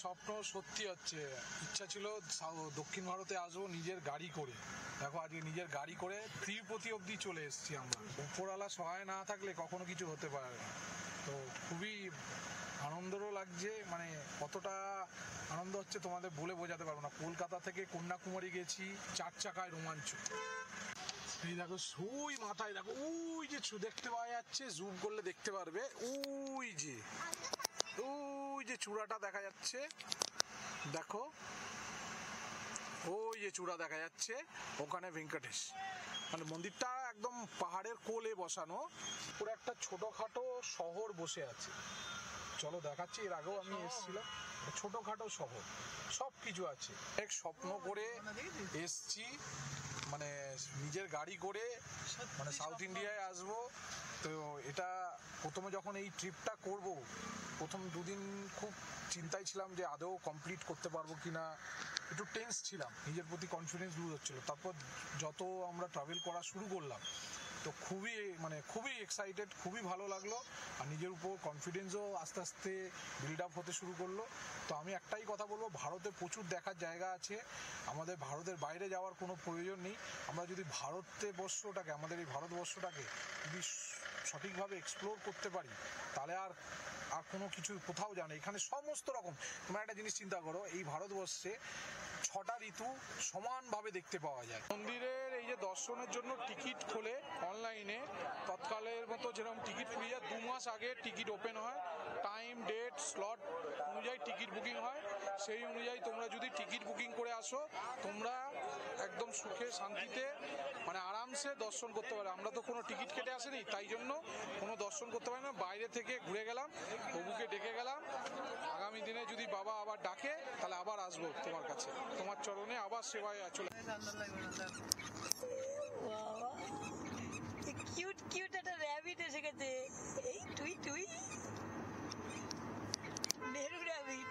স্বপ্ন সত্যি হচ্ছে। ইচ্ছা ছিল দক্ষিণ ভারতে আসবো নিজের গাড়ি করে। দেখো আজকে নিজের গাড়ি করে তিরুপতি অবধি চলে এসেছি আমরা। উপরওয়ালা সহায় না থাকলে কখনো কিছু হতে পারে না। তো খুবই আনন্দেরও লাগছে, মানে কতটা আনন্দ হচ্ছে তোমাদের বলে বোঝাতে পারবো না। কলকাতা থেকে কন্যাকুমারী গেছি 4 চাকায় রোমাঞ্চ। এই দেখো ওই মাথায় দেখো ওই যে দেখতে পাওয়া যাচ্ছে, জুম করলে দেখতে পারবে ওই যে চূড়াটা দেখা যাচ্ছে। দেখো ওই যে চূড়া দেখা যাচ্ছে, ওখানে ভেঙ্কটেশ, মানে মন্দিরটা একদম পাহাড়ের কোলে বসানো। পুরো একটা ছোটখাটো শহর বসে আছে। চলো দেখাচ্ছি, এর আগেও আমি এসেছিলাম। ছোটখাটো শহর, সব কিছু আছে। এক স্বপ্ন করে এসছি, মানে নিজের গাড়ি করে, মানে সাউথ ইন্ডিয়ায় আসবো। তো এটা প্রথমে যখন এই ট্রিপটা করব, প্রথম দুদিন খুব চিন্তায় ছিলাম যে আদৌ কমপ্লিট করতে পারবো কিনা, একটু টেন্স ছিলাম, নিজের প্রতি কনফিডেন্স লুজ হচ্ছিল। তারপর যত আমরা ট্রাভেল করা শুরু করলাম, তো খুবই এক্সাইটেড, খুবই ভালো লাগলো। আর নিজের উপর কনফিডেন্সও আস্তে আস্তে বিল্ড আপ হতে শুরু করলো। তো আমি একটাই কথা বলবো, ভারতে প্রচুর দেখার জায়গা আছে, আমাদের ভারতের বাইরে যাওয়ার কোনো প্রয়োজন নেই। আমরা যদি আমাদের এই ভারতবর্ষটাকে যদি সঠিকভাবে এক্সপ্লোর করতে পারি, তাহলে আর কোনো কিছু কোথাও জানে। এখানে সমস্ত রকম, তোমরা একটা জিনিস চিন্তা করো, এই ভারতবর্ষে 6টা ঋতু সমানভাবে দেখতে পাওয়া যায়। মন্দিরের এই যে দর্শনের জন্য টিকিট খোলে অনলাইনে, তৎকালের মতো যেরকম টিকিট খুলে যায়, 2 মাস আগে টিকিট ওপেন হয়, টাইম ডেট স্লট অনুযায়ী টিকিট বুকিং হয়। সেই অনুযায়ী তোমরা যদি টিকিট বুকিং করে আসো, তোমরা একদম সুখে শান্তিতে, মানে আরামসে দর্শন করতে পারো। আমরা তো কোনো টিকিট কেটে আসিনি, তাই জন্য কোনো দর্শন করতে পারি না। বাইরে থেকে ঘুরে গেলাম, প্রভুকে ডেকে গেলাম। আগামী দিনে যদি বাবা আবার ডাকে, তাহলে আবার আসবো তোমার কাছে, তোমার চরণে আবার সেবায় চলে। কিউট কিউট একটা র্যাবিট এসে গেছে, এই টুই মেরু র্যাবিট।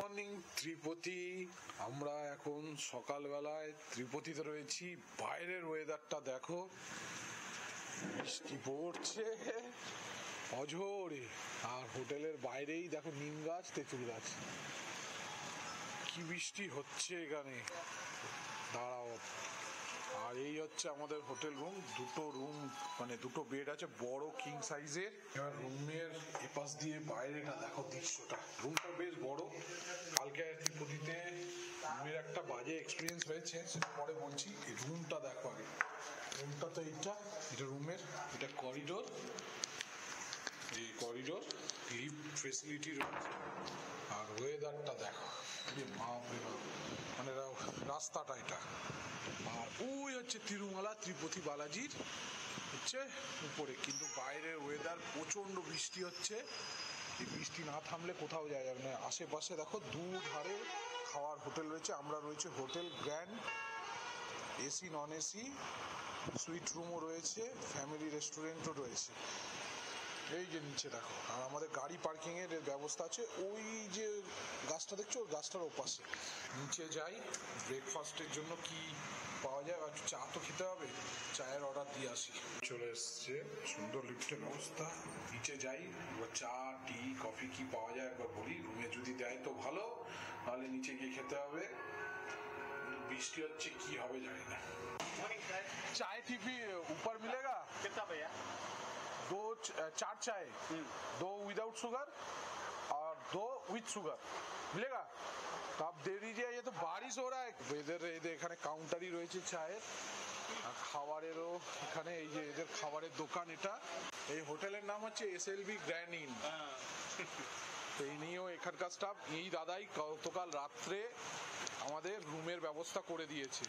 মর্নিং ত্রিপতি। আমরা এখন সকালবেলায় ত্রিপতিতে রয়েছি। বাইরের ওয়েদারটা দেখো, বৃষ্টি পড়ছে অঝোরে, আর হোটেলের বাইরেই দেখো নিম গাছ, তেঁতুল গাছ। কি বৃষ্টি হচ্ছে এখানে, দাঁড়াও। আর এই হচ্ছে আমাদের হোটেল রুম, দুটো বেড আছে, বড় কিং সাইজের। এবার রুমের এপাশ দিয়ে বাইরেটা দেখো দৃশ্যটা, রুমটা বেশ বড়। কালকে ত্রিপতিতে রুমের একটা বাজে এক্সপিরিয়েন্স হয়েছে, সেটা পরে বলছি। এই রুমটা দেখো আগে, রুমটা তো এটা রুমের, এটা করিডোর, এই করিডোর, লিফট ফেসিলিটি রয়েছে। আর ওয়েদারটা দেখো, মানে রাস্তাটা এটা। আর ওই হচ্ছে তিরুমালা, তিরুপতি বালাজির হচ্ছে উপরে। কিন্তু বাইরের ওয়েদার প্রচন্ড বৃষ্টি হচ্ছে, এই বৃষ্টি না থামলে কোথাও যাওয়া যাবে না। আশেপাশে দেখো দুধারে খাওয়ার হোটেল রয়েছে। আমরা রয়েছে hotel grand, AC non AC, suite রুমও রয়েছে, ফ্যামিলি রেস্টুরেন্টও রয়েছে। এই যে নিচে দেখো, আর আমাদের গাড়ি পার্কিং এর ব্যবস্থা আছে। ওই যে গাছটা দেখছো, ওই গাছটার ওপাশে। নিচে যাই, ব্রেকফাস্টের জন্য কি পাওয়া যায়, আর চা তো খেতে হবে, চায়ের অর্ডার দিয়ে আসি। চলে এসছে, সুন্দর লিফটের ব্যবস্থা। নিচে যাই, এবার চা টি কফি কি পাওয়া যায় একবার বলি। রুমে যদি দেয় তো ভালো, নাহলে নিচে গিয়ে খেতে হবে। বৃষ্টি হচ্ছে, কি হবে জানি না। চায় थी भी ऊपर मिलेगा कितना भैया? 4 चाय, 2 विदाउट शुगर और 2 विथ शुगर मिलेगा। तो आप दे दीजिए। ये तो बारिश हो रहा है, वेदर এখানে কাউন্টারই রয়েছে চায়ের আর খাবারেরও। এখানে এই যে এদের খাবারের দোকান, এটা এই হোটেলের নাম হচ্ছে SLB গ্র্যান্ড ইন। তো এই নিয়েও এখানকার স্টাফ, এই দাদাই গতকাল রাত্রে আমাদের রুমের ব্যবস্থা করে দিয়েছে।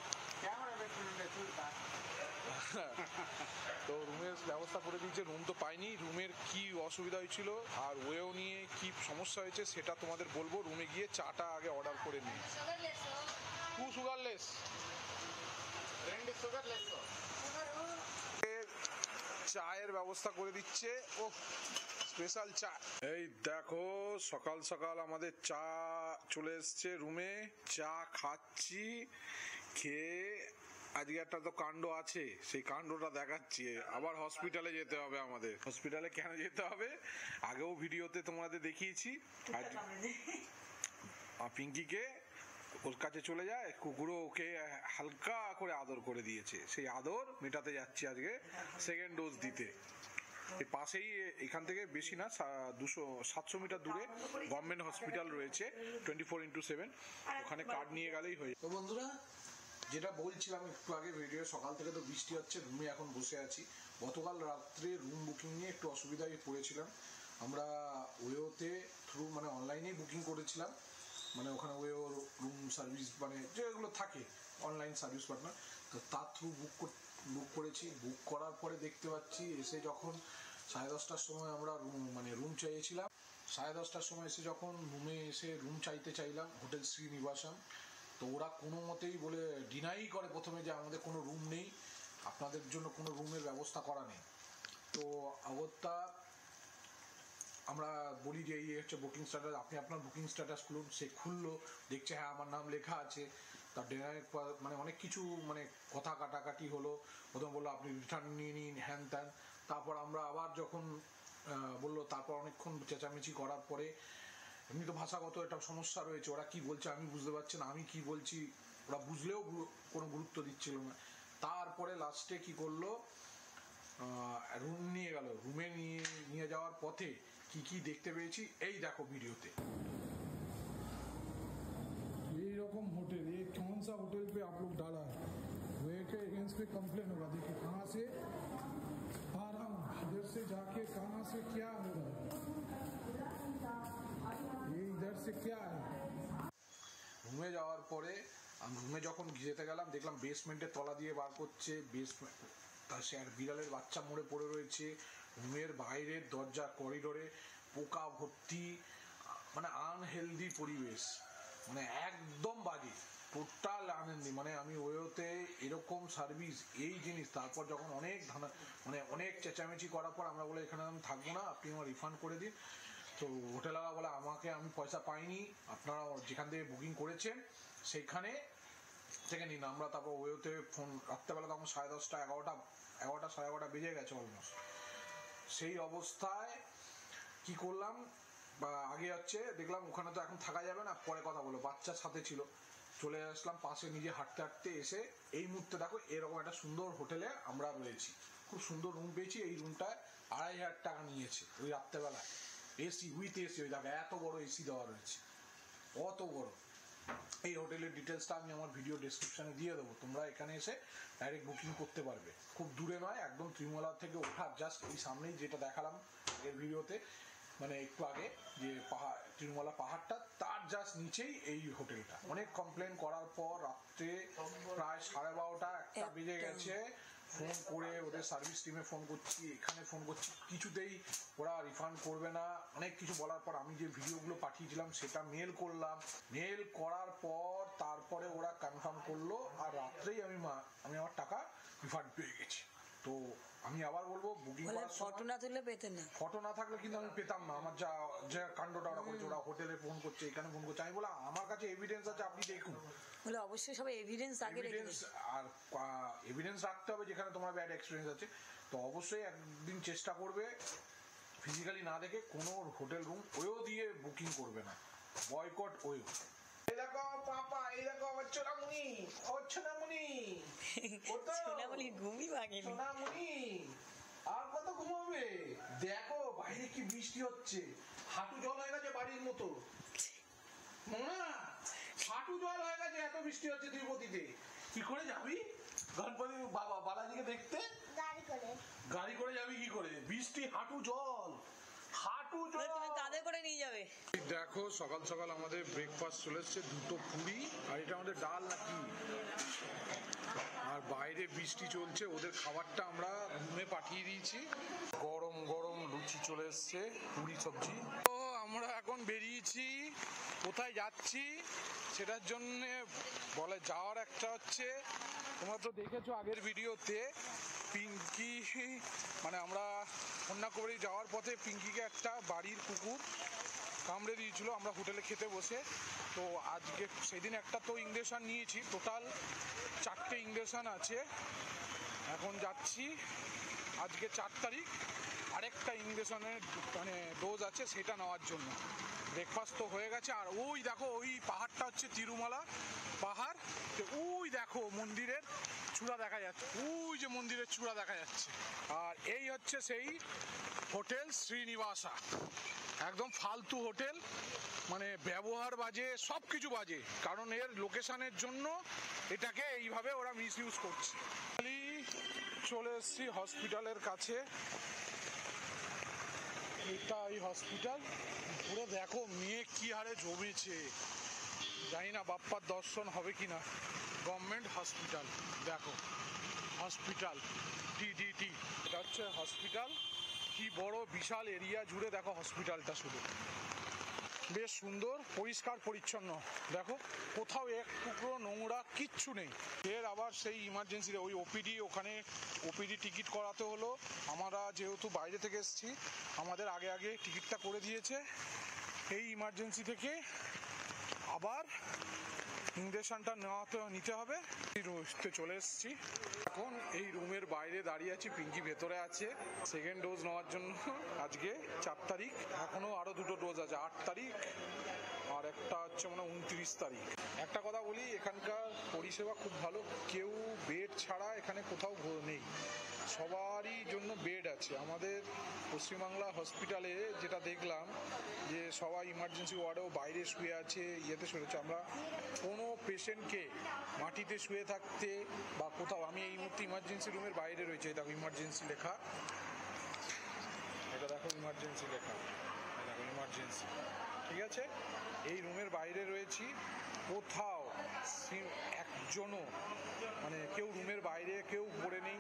তো রুমের ব্যবস্থা করে দিয়েছে। রুম তো পাইনি, রুমের কি অসুবিধা হয়েছিল আর ওয়েও নিয়ে কি সমস্যা হয়েছে সেটা তোমাদের বলবো। রুমে গিয়ে চাটা আগে অর্ডার করে নিই। 2 সুগারলেস, চায়ের ব্যবস্থা করে দিচ্ছে। ও স্পেশাল চা। এই দেখো সকাল সকাল আমাদের চা চলে এসছে রুমে। চা খাচ্ছি, খেয়ে আজকে একটা তো কাণ্ড আছে, সেই কাণ্ডটা দেখাচ্ছি। আবার হসপিটালে যেতে হবে আমাদের। হসপিটালে কেন যেতে হবে আগেও ভিডিওতে তোমাদের দেখিয়েছি। আজ পিঙ্কিকে ওর কাছে চলে যায়, কুকুরও ওকে হালকা করে আদর করে দিয়েছে, সেই আদর মেটাতে যাচ্ছি আজকে সেকেন্ড ডোজ দিতে। এই পাশেই, এখান থেকে বেশি না, 700 মিটার দূরে গভর্নমেন্ট হসপিটাল রয়েছে 24/7, ওখানে কার্ড নিয়ে গেলেই হয়ে। তো বন্ধুরা, যেটা বলছিলাম একটু আগে ভিডিও, সকাল থেকে তো বৃষ্টি হচ্ছে, রুমে এখন বসে আছি। গতকাল রাত্রে রুম বুকিং নিয়ে একটু অসুবিধায় পড়েছিলাম। আমরা ওয়েওতে থ্রু মানে অনলাইনেই বুকিং করেছিলাম, মানে ওখানে ওয়েও রুম সার্ভিস মানে যেগুলো থাকে অনলাইন সার্ভিস পার্টনার, তো তার থ্রু বুক করেছি। বুক করার পরে দেখতে পাচ্ছি এসে যখন 10:30টার সময় আমরা রুম চাইছিলাম, 10:30টার সময় এসে যখন রুমে এসে রুম চাইতে চাইলাম হোটেল শ্রীনিবাসম, তো ওরা কোনো মতেই বলে ডিনাই করে প্রথমে যে আমাদের কোনো রুম নেই, আপনাদের জন্য কোনো রুমের ব্যবস্থা করা নেই। তো অগত্যা আমরা বলি যে এই হচ্ছে বুকিং স্ট্যাটাস, আপনি আপনার বুকিং স্ট্যাটাস খুলুন। সে খুললো, দেখছে হ্যাঁ আমার নাম লেখা আছে। তার ডিনারের মানে অনেক কিছু মানে কথা কাটাকাটি হলো। প্রথম বললো আপনি রিটার্ন নিয়ে নিন, হ্যান ত্যান। তারপর আমরা আবার যখন বললো, তারপর অনেকক্ষণ চেঁচামেচি করার পরে, এমনি তো ভাষাগত একটা সমস্যা রয়েছে, ওরা কি বলছে আমি বুঝতে পারছি না, আমি কি বলছি ওরা বুঝলেও কোনো গুরুত্ব দিচ্ছিল না। তারপরে লাস্টে কি করলো, রুম নিয়ে গেল। রুমে নিয়ে যাওয়ার পথে কি কি দেখতে পেয়েছি এই দেখো ভিডিওতে। यही रकम होटल, ये कौन सा होटल पे आप लोग डाला है, वे के अगेंस्ट पे कंप्लेन होगा। देखिए कहाँ से आ रहा हूँ, इधर से जाके कहाँ से क्या हो रहा है, ये इधर से क्या है। রুমে যাওয়ার পরে আমি রুমে যখন যেতে গেলাম, দেখলাম বেসমেন্টের তলা দিয়ে বার করছে। বেসমেন্ট তার সে আর বিড়ালের বাচ্চা মরে পড়ে রয়েছে। রুমের বাইরের দরজা করিডোরে পোকা ভর্তি, মানে আনহেলদি পরিবেশ, মানে একদম বাজে, টোটাল আনহেলদি। মানে আমি ওয়েতে এরকম সার্ভিস, এই জিনিস। তারপর যখন অনেক চেঁচামেচি করার পর আমরা বলে এখানে আমি থাকবো না, আপনি আমার রিফান্ড করে দিন। তো হোটেলওয়ালা বলে আমি পয়সা পাইনি, আপনারা যেখান থেকে বুকিং করেছেন সেইখানে থেকে নিন। আমরা তারপর ওয়েতে ফোন, রাত্রেবেলা তখন 10:30 11টা 11:30 বেজে গেছে অলমোস্ট। সেই অবস্থায় কি করলাম, বা আগে হচ্ছে দেখলাম ওখানে তো এখন থাকা যাবে না, পরে কথা বলো, বাচ্চার সাথে ছিল। চলে আসলাম পাশে, নিজে হাঁটতে হাঁটতে এসে এই মুহূর্তে দেখো এরকম একটা সুন্দর হোটেলে আমরা রয়েছি। খুব সুন্দর রুম পেয়েছি। এই রুমটায় 2,500 টাকা নিয়েছে ওই রাত্রেবেলায়, এসি উইথ এসি। ওই দেখো এত বড় এসি দেওয়া রয়েছে, অত বড়। এই হোটেলের ডিটেলসটা আমি আমার ভিডিও ডেসক্রিপশনে দিয়ে দেবো, তোমরা এখানে এসে ডাইরেক্ট বুকিং করতে পারবে। খুব দূরে নয়, একদম ত্রিমলা থেকে ওঠার জাস্ট এই সামনেই, যেটা দেখালাম এর ভিডিওতে, মানে একটু আগে যে তিরুমালা পাহাড়টা, তার জাস্ট নিচেই এই হোটেলটা। অনেক কমপ্লেন করার পর রাত্রে প্রায় 12:30 বেজে গেছে। ফোন করে ওদের সার্ভিস টিমে ফোন করছি, এখানে ফোন করছি, কিছুতেই ওরা রিফান্ড করবে না। অনেক কিছু বলার পর আমি যে ভিডিওগুলো পাঠিয়েছিলাম সেটা মেল করলাম। মেল করার পর তারপরে ওরা কনফার্ম করলো, আর রাত্রেই আমি আমার টাকা রিফান্ড পেয়ে গেছি। তো আমি আবার বলবো, বুকিং করার সময় ফটো না তুললে পেতে না। ফটো না থাকলে কিন্তু আমি পেতাম না। আমার যা কাণ্ডটা ওরা করেছে, ওরা হোটেলে ফোন করছে, এখানে ফোন করছে, আমি বললাম আমার কাছে এভিডেন্স আছে, আপনি দেখুন। বলে অবশ্যই সব এভিডেন্স আগে রেখে এভিডেন্স, আর এভিডেন্স রাখতে হবে যেখানে তোমার ব্যাড এক্সপিরিয়েন্স আছে। তো অবশ্যই একদিন চেষ্টা করবে ফিজিক্যালি না দেখে কোনো হোটেল রুম ওয়েও দিয়ে বুকিং করবে না, বয়কট ওয়েও। এই দেখো পাপা, এই দেখো আমার সোনামণি, ও সোনামণি, সোনামণি ঘুমই ভাঙেনি। সোনামণি আর কত ঘুমাবে? দেখো বাইরে কি বৃষ্টি হচ্ছে, হাঁটু জল হয়ে গেছে বাড়ির মতো না, হাঁটু জল হয়ে গেছে, এত বৃষ্টি হচ্ছে তিরুপতিতে। কি করে যাবি গণপতি বাবা বালাজিকে দেখতে? গাড়ি করে যাবি কি করে? বৃষ্টি, হাঁটু জল, তুমি কাঁধে করে নিয়ে যাবে। দেখো সকাল সকাল আমাদের ব্রেকফাস্ট চলে এসছে, 2টো পুরি, আর এটা আমাদের ডাল নাকি। আর বাইরে বৃষ্টি চলছে, ওদের খাবারটা আমরা রুমে পাঠিয়ে দিয়েছি। গরম গরম লুচি চলে এসছে, পুরি সবজি। তো আমরা এখন বেরিয়েছি, কোথায় যাচ্ছি সেটার জন্য বলে যাওয়ার একটা হচ্ছে, তোমরা তো দেখেছো আগের ভিডিওতে, পিঙ্কি মানে আমরা কন্যাকুমারী যাওয়ার পথে পিঙ্কিকে একটা বাড়ির কুকুর কামড়ে দিয়েছিল আমরা হোটেলে খেতে বসে। তো আজকে সেদিন একটা তো ইঞ্জেকশন নিয়েছি, টোটাল 4টে ইঞ্জেকশন আছে। এখন যাচ্ছি আজকে 4 তারিখ আরেকটা ইঞ্জেকশনের মানে ডোজ আছে সেটা নেওয়ার জন্য। ব্রেকফাস্ট তো হয়ে গেছে। আর ওই দেখো ওই পাহাড়টা হচ্ছে তিরুমালা পাহাড়। তো ওই দেখো মন্দিরের চূড়া দেখা যাচ্ছে, ওই যে মন্দিরের চূড়া দেখা যাচ্ছে। আর এই হচ্ছে সেই হোটেল শ্রীনিবাসা, একদম ফালতু হোটেল, মানে ব্যবহার বাজে, সব কিছু বাজে, কারণ এর লোকেশনের জন্য এটাকে এইভাবে ওরা মিস ইউজ করছে। চলে এসেছি হসপিটালের কাছে, এটা এই হসপিটাল। পুরো দেখো মেয়ে কি হারে জমেছে, জানি না বাপ্পার দর্শন হবে কিনা। গভর্নমেন্ট হসপিটাল, দেখো হসপিটাল টিডিটি, এটা হচ্ছে হসপিটাল। কি বড় বিশাল এরিয়া জুড়ে দেখো হসপিটালটা, শুধু বেশ সুন্দর পরিষ্কার পরিচ্ছন্ন। দেখো কোথাও এক টুকরো নোংরা কিচ্ছু নেই। এর আবার সেই ইমার্জেন্সিতে ওই ওপিডি, ওখানে ওপিডি টিকিট করাতে হলো। আমরা যেহেতু বাইরে থেকে এসেছি আমাদের আগে আগে টিকিটটা করে দিয়েছে। এই ইমার্জেন্সি থেকে আবার ইঞ্জেকশনটা নিতে হবে। চলে এসেছি, এখন এই রুমের বাইরে দাঁড়িয়ে আছি, পিঙ্কি ভেতরে আছে সেকেন্ড ডোজ নেওয়ার জন্য। আজকে 4 তারিখ, এখনো আরো 2টো ডোজ আছে, 8 তারিখ আর একটা হচ্ছে মানে 29 তারিখ। একটা কথা বলি, এখানকার পরিষেবা খুব ভালো, কেউ বেড ছাড়া এখানে কোথাও নেই, সবারই জন্য বেড আছে। আমাদের পশ্চিমবাংলা হসপিটালে যেটা দেখলাম যে সবাই ইমার্জেন্সি ওয়ার্ডেও বাইরে শুয়ে আছে, ইয়েতে শুয়ে আছে। আমরা কোনো পেশেন্টকে মাটিতে শুয়ে থাকতে বা কোথাও, আমি এই মুহূর্তে ইমার্জেন্সি রুমের বাইরে রয়েছে, দেখো ইমার্জেন্সি লেখা, এটা দেখো ইমার্জেন্সি লেখা, দেখো ইমার্জেন্সি, ঠিক আছে। এই রুমের বাইরে রয়েছি, কোথাও একজনও মানে কেউ রুমের বাইরে কেউ পড়ে নেই,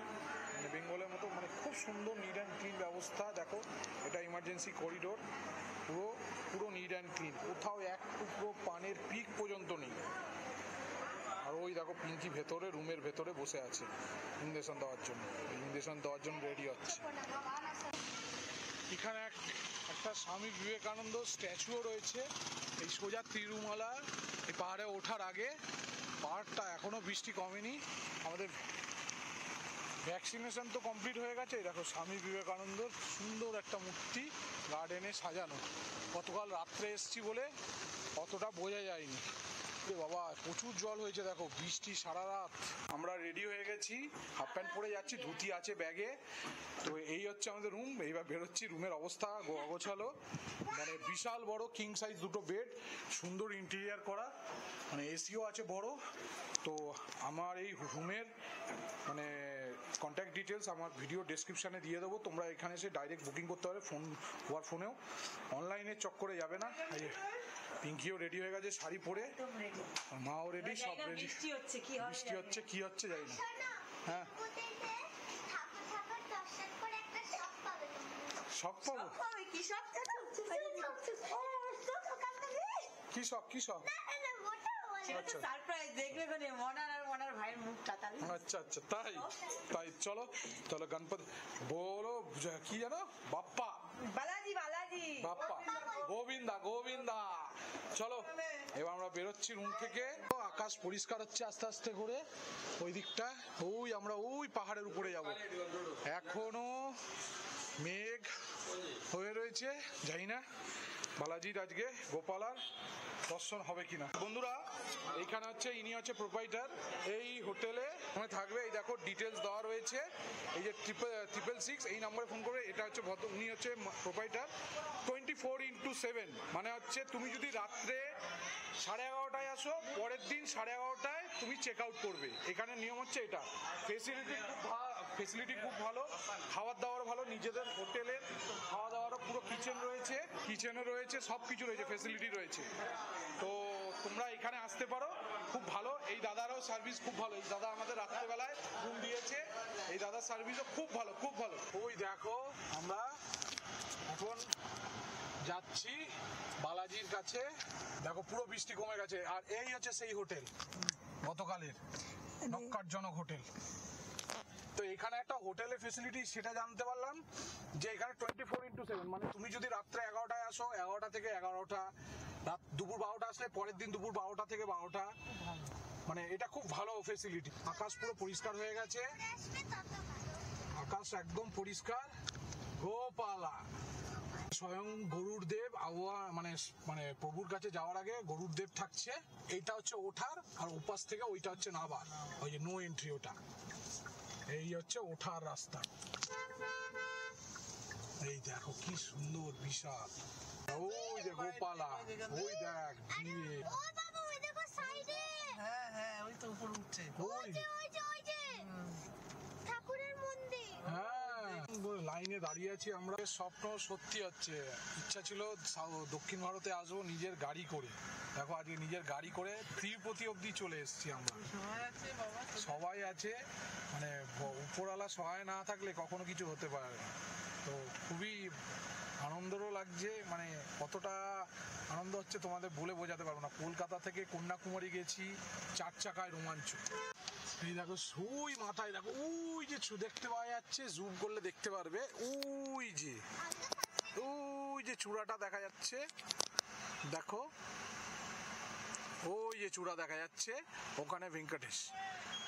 মানে বেঙ্গলের মতো, মানে খুব সুন্দর নিট অ্যান্ড ক্লিন ব্যবস্থা। দেখো এটা ইমার্জেন্সি করিডোর, পুরো পুরো নিট অ্যান্ড ক্লিন, কোথাও এক টুকরো পানের পিক পর্যন্ত নেই। আর ওই দেখো পিঙ্কি ভেতরে রুমের ভেতরে বসে আছে ইঞ্জেকশন দেওয়ার জন্য, ইঞ্জেকশন দেওয়ার জন্য রেডি হচ্ছে। এখানে একটা স্বামী বিবেকানন্দ স্ট্যাচুও রয়েছে, এই সোজা তিরুমালা এই পাহাড়ে ওঠার আগে। পাহাড়টা এখনো বৃষ্টি কমেনি, আমাদের ভ্যাকসিনেশন তো কমপ্লিট হয়ে গেছে। দেখো স্বামী বিবেকানন্দর সুন্দর একটা মূর্তি গার্ডেনে সাজানো। গতকাল রাত্রে এসছি বলে অতটা বোঝা যায়নি। বাবা প্রচুর জল হয়েছে, দেখো বৃষ্টি সারা রাত। আমরা রেডি হয়ে গেছি, হাফ প্যান্ট পরে যাচ্ছি, ধুতি আছে ব্যাগে। তো এই হচ্ছে আমাদের রুম, এইবার বেরোচ্ছি। রুমের অবস্থা গোছালো, মানে বিশাল বড় কিং সাইজ 2টো বেড, সুন্দর ইন্টেরিয়ার করা, মানে এসিও আছে বড়। তো আমার এই রুমের মানে কন্ট্যাক্ট ডিটেলস আমার ভিডিও ডেসক্রিপশানে দিয়ে দেবো, তোমরা এখানে এসে ডাইরেক্ট বুকিং করতে পারবে, ফোনেও, অনলাইনে চক্করে যাবে না। পিঙ্কিও রেডি হয়ে গেছে শাড়ি পরে, মাও রেডি, সব রেডি। বৃষ্টি হচ্ছে কি হচ্ছে জানি না। হ্যাঁ শখ পাবো, কি শখ, কি শখ? আচ্ছা আচ্ছা, তাই চলো তাহলে গণপতি বলো, কি জানো, বাপ্পা বাপ্পা গোবিন্দা। চলো এবার আমরা বেরোচ্ছি রুম থেকে। আকাশ পরিষ্কার হচ্ছে আস্তে আস্তে করে, ওই দিকটা আমরা ওই পাহাড়ের উপরে যাব। এখনো মেঘ হয়ে রয়েছে, জানি না বালাজির আজকে গোপালার দর্শন হবে কিনা। বন্ধুরা এইখানে হচ্ছে ইনি হচ্ছে প্রোপাইটার এই হোটেলে থাকবে। এই দেখো ডিটেলস দেওয়া রয়েছে, এই যে 666 এই নম্বরে ফোন করবে। এটা হচ্ছে উনি হচ্ছে প্রোপাইটার। 24x7 মানে হচ্ছে তুমি যদি রাত্রে 11:30টায় আসো, পরের দিন 11:30টায় তুমি চেক আউট করবে। এখানে নিয়ম হচ্ছে এটা। ফেসিলিটি খুব ভালো, খাবার দাবার ভালো, নিজেদের হোটেলের খাওয়া দাওয়ারও পুরো কিচেনে রয়েছে, সব কিছু রয়েছে, ফেসিলিটি রয়েছে। তো তোমরা এখানে আসতে পারো, খুব ভালো। এই দাদারও সার্ভিস খুব ভালো, এই দাদা আমাদের রাত্রেবেলায় রুম দিয়েছে, এই দাদার সার্ভিসও খুব ভালো, খুব ভালো। ওই দেখো আমরা এখন যাচ্ছি বালাজির কাছে, দেখো পুরো বৃষ্টি কমে গেছে। আর এই হচ্ছে সেই হোটেল, গতকালের নক্কারজনক হোটেল। তো এখানে একটা হোটেলের ফেসিলিটি সেটা জানতে পারলাম যে এখানে 24x7 24/7, মানে তুমি যদি রাত্রে 11টায় আসো, 11টা থেকে 11টা, রাত দুপুর 12টা আসলে পরের দিন দুপুর 12টা থেকে 12টা, মানে এটা খুব ভালো ফেসিলিটি। আকাশ পুরো পরিষ্কার হয়ে গেছে, আকাশ একদম পরিষ্কার। গোপালা স্বয়ং গরুর দেব আবহাওয়া, মানে মানে প্রভুর কাছে যাওয়ার আগে গরুর দেব থাকছে। এইটা হচ্ছে ওঠার, আর ওপাশ থেকে ওইটা হচ্ছে নাবার, ওই যে নো এন্ট্রি, ওটা এই হচ্ছে ওঠার রাস্তা। এই দেখো কি সুন্দর, বিশাল। ওই যে গোপালা, ওই দেখ ভিড়ে। হ্যাঁ হ্যাঁ, ওই তো উপরে উঠছে। ওই ঠাকুরের মন্দির। হ্যাঁ, লাইনে দাঁড়িয়ে আছি আমরা। স্বপ্ন সত্যি হচ্ছে। ইচ্ছা ছিল দক্ষিণ ভারতে আসবো নিজের গাড়ি করে। দেখো আজকে নিজের গাড়ি করে তিরুপতি অবধি চলে এসেছি আমরা। সবাই আছে বাবা, সবাই আছে, মানে উপরওয়ালা সহায় না থাকলে কখনো কিছু হতে পারে না। তো খুবই আনন্দেরও লাগছে, মানে কতটা আনন্দ হচ্ছে তোমাদের বলে বোঝাতে পারবো না। কলকাতা থেকে কন্যাকুমারী গেছি, 4 চাকায় রোমাঞ্চ। এই দেখো ওই মাথায় দেখো, ওই যে দেখতে পাওয়া যাচ্ছে, জুম করলে দেখতে পারবে, ওই যে চূড়াটা দেখা যাচ্ছে, দেখো ওই যে চূড়া দেখা যাচ্ছে, ওখানে ভেঙ্কটেশ।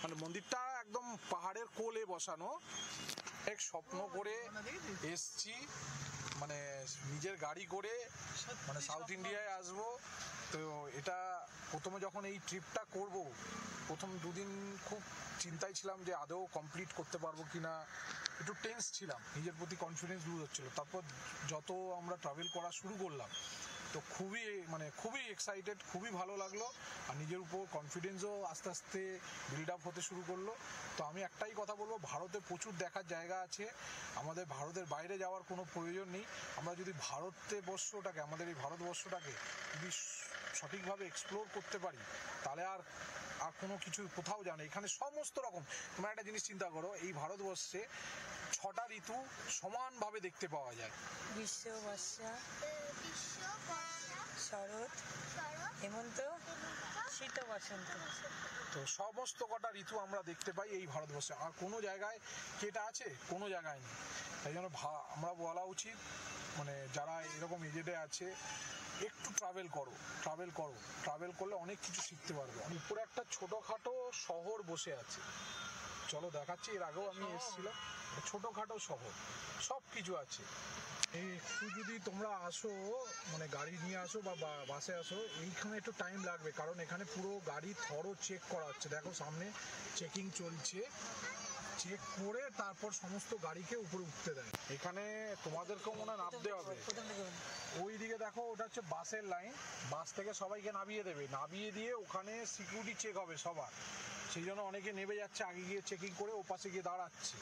মানে মন্দিরটা একদম পাহাড়ের কোলে বসানো। এক স্বপ্ন করে এসছি, মানে নিজের গাড়ি করে, মানে সাউথ ইন্ডিয়ায় আসবো। তো এটা প্রথমে যখন এই ট্রিপটা করব, প্রথম 2 দিন খুব চিন্তায় ছিলাম যে আদৌ কমপ্লিট করতে পারবো কিনা, একটু টেন্স ছিলাম, নিজের প্রতি কনফিডেন্স লুজ হচ্ছিল। তারপর যত আমরা ট্রাভেল করা শুরু করলাম, তো খুবই এক্সাইটেড, খুবই ভালো লাগলো, আর নিজের উপর কনফিডেন্সও আস্তে আস্তে বিল্ড আপ হতে শুরু করলো। তো আমি একটাই কথা বলবো, ভারতে প্রচুর দেখার জায়গা আছে, আমাদের ভারতের বাইরে যাওয়ার কোনো প্রয়োজন নেই। আমরা যদি আমাদের এই ভারতবর্ষটাকে যদি সঠিকভাবে এক্সপ্লোর করতে পারি, তাহলে আর কোনো কিছু কোথাও জানে। এখানে সমস্ত রকম, তোমরা একটা জিনিস চিন্তা করো, এই ভারতবর্ষে 6টা ঋতু সমানভাবে দেখতে পাওয়া যায়। গ্রীষ্ম, বর্ষা, শরৎ, হেমন্ত, শীত, বসন্ত। তো সমস্ত কটা ঋতু আমরা দেখতে পাই এই ভারতবর্ষে, আর কোনো জায়গায় কি এটা আছে? কোনো জায়গায় নেই। তাই জন্য আমরা বলা উচিত, মানে যারা এরকম এজেডে আছে, একটু ট্রাভেল করলে অনেক কিছু শিখতে পারবে। উপরে একটা ছোটখাটো শহর বসে আছে, চলো দেখাচ্ছি। এর আগেও আমি এসেছিলাম, ছোটখাটো শহর, সব কিছু আছে। এই একটু যদি তোমরা আসো, মানে গাড়ি নিয়ে আসো বা বাসে আসো, এইখানে একটু টাইম লাগবে, কারণ এখানে পুরো গাড়ি চেক করা হচ্ছে। দেখো সামনে চেকিং চলছে, চেক করে তারপর সমস্ত গাড়িকে উপরে উঠতে দেয়। এখানে তোমাদেরকেও মনে হয় নামতে হবে। ওই দিকে দেখো, ওটা হচ্ছে বাসের লাইন, বাস থেকে সবাইকে নামিয়ে দেবে, নামিয়ে দিয়ে ওখানে সিকিউরিটি চেক হবে সবার। সেই জন্য অনেকে নেমে যাচ্ছে, আগে গিয়ে চেকিং করে ওপাশে গিয়ে দাঁড়াচ্ছে।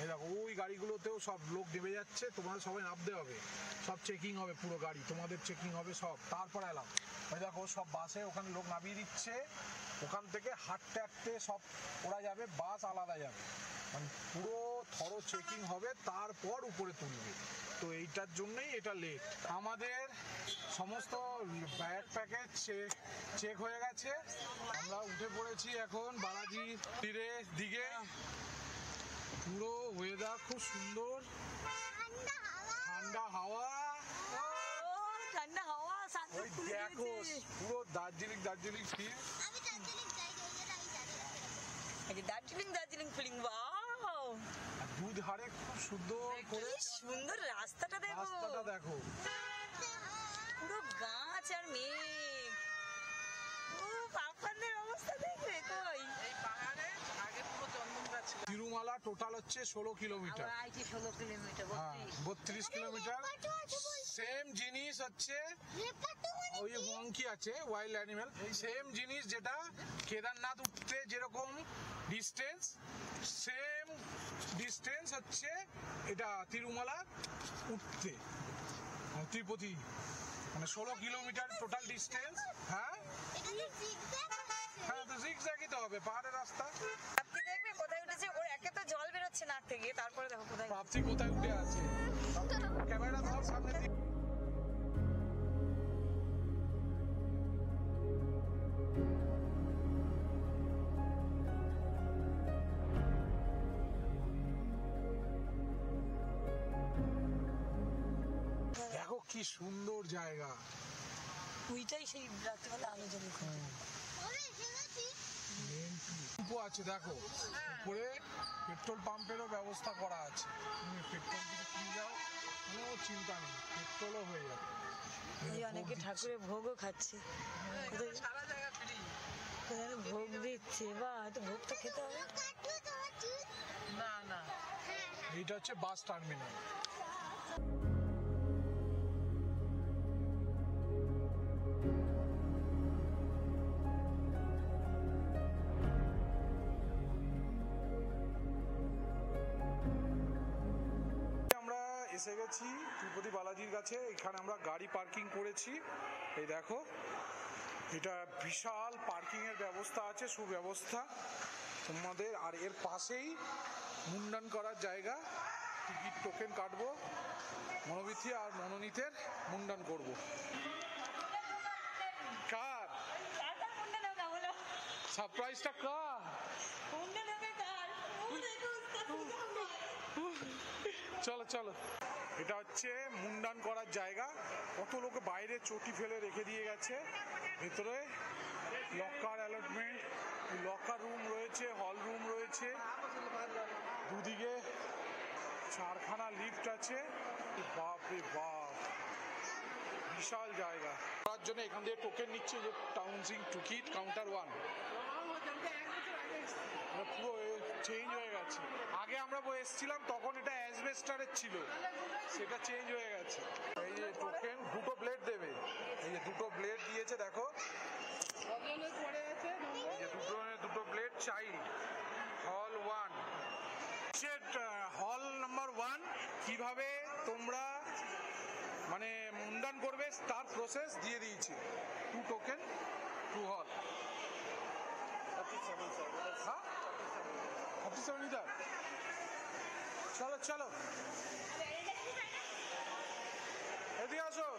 এই দেখো ওই গাড়িগুলোতেও সব লোক নেমে যাচ্ছে, তোমাদের সবাই নামতে হবে, সব চেকিং হবে, পুরো গাড়ি তোমাদের চেকিং হবে সব, তারপর এলাম। ওই দেখো সব বাসে ওখানে লোক নামিয়ে দিচ্ছে, ওখান থেকে হাঁটতে হাঁটতে সব ওরা যাবে, বাস আলাদা যাবে, মানে পুরো থরো চেকিং হবে, তারপর উপরে তুলবে। তো এইটার জন্যই এটা লেট। আমাদের সমস্ত ব্যাগ প্যাকেজ চেক হয়ে গেছে, আমরা উঠে পড়েছি এখন বালাজি তীরের দিকে। পুরো ওয়েদার খুব সুন্দর, ঠান্ডা হাওয়া, ঠান্ডা হাওয়া, ওই দেখো পুরো Darjeeling feel. Darjeeling feeling, wow! দুধ হারে খুব সুন্দর করে সুন্দর রাস্তাটা দেখো, পুরো গাছ আর মেঘ। ও পাপাদের অবস্থা দেখবে কই। এই পাহাড়ে আগে পুরো চন্দন গাছ ছিল। তিরুমালা টোটাল হচ্ছে 16 কিলোমিটার, আমরা আইছি 16 কিলোমিটার, 32 কিলোমিটার। সেম জিনিস হচ্ছে ওই মঙ্কি আছে, ওয়াইল্ড অ্যানিমেল, সেম জিনিস যেটা কেদারনাথ উঠতে যেরকম ডিস্টেন্স, সেম ডিস্টেন্স হচ্ছে এটা তিরুমালা উঠতে, তিরুপতি, মানে 16 কিলোমিটার টোটাল ডিস্টেন্স। হ্যাঁ তো জিগজ্যাগই তো হবে, পাহাড়ের রাস্তা। আপনি দেখবেন কোথায় উঠেছে, ওর একে তো জল বেরোচ্ছে নাক থেকে, তারপরে দেখো কোথায়। ভাবছি কোথায় উঠে আছে, ক্যামেরা ধর সামনে দিকে। কি সুন্দর জায়গা। ওইটাই সেই রাত্রিবেলা আলো জ্বলে উপো আছে দেখো, উপরে পেট্রোল পাম্পেরও ব্যবস্থা করা আছে। তুমি পেট্রোল যদি কিনে যাও কোনো চিন্তা নেই, পেট্রোলও হয়ে যাবে। এই অনেকে ঠাকুরের ভোগও খাচ্ছে, কোথায় সারা জায়গা ফ্রি। কোথায় ভোগ দিচ্ছে, বা হয়তো ভোগটা খেতে হবে। না না, এইটা হচ্ছে বাস টার্মিনাল। আমরা এসে গেছি তিরুপতি বালাজির কাছে। এখানে আমরা গাড়ি পার্কিং করেছি। এই দেখো, এটা বিশাল পার্কিং এর ব্যবস্থা আছে, সুব্যবস্থা তোমাদের। আর এর পাশেই মুন্ডন করার জায়গা, টিকিট টোকেন কাটবো, মনোবিথি আর মনোনীতের মুন্ডন করব। কার সারপ্রাইজটা? কার? চলো চলো, এটা হচ্ছে মুন্ডন করার জায়গা। কত লোক বাইরে চটি ফেলে রেখে দিয়ে গেছে। ভেতরে লকার অ্যালটমেন্ট, লকার রুম রয়েছে, হল রুম রয়েছে, দুদিকে 4খানা লিফট আছে। বাপ রে বাপ, বিশাল জায়গা। তার জন্য এখান থেকে টোকেন নিচ্ছে, যে টাউনসিং টিকিট কাউন্টার 1। পুরো চেঞ্জ হয়ে গেছে। আগে আমরা এসেছিলাম তখন এটা অ্যাসবেস্টারের ছিল, সেটা চেঞ্জ হয়ে গেছে। এই যে টোকেন, দুটো ব্লেড দেবে। এই যে দুটো ব্লেড দিয়েছে দেখো, এই যে দুটো ব্লেড চাইল্ড হল 1। হল নাম্বার 1 কিভাবে তোমরা মানে মুন্ডন করবে তার প্রসেস দিয়ে দিয়েছি। 2 টোকেন 2 হল। হ্যাঁ 37 লিটার। চলো চলো, এদিকে আসো।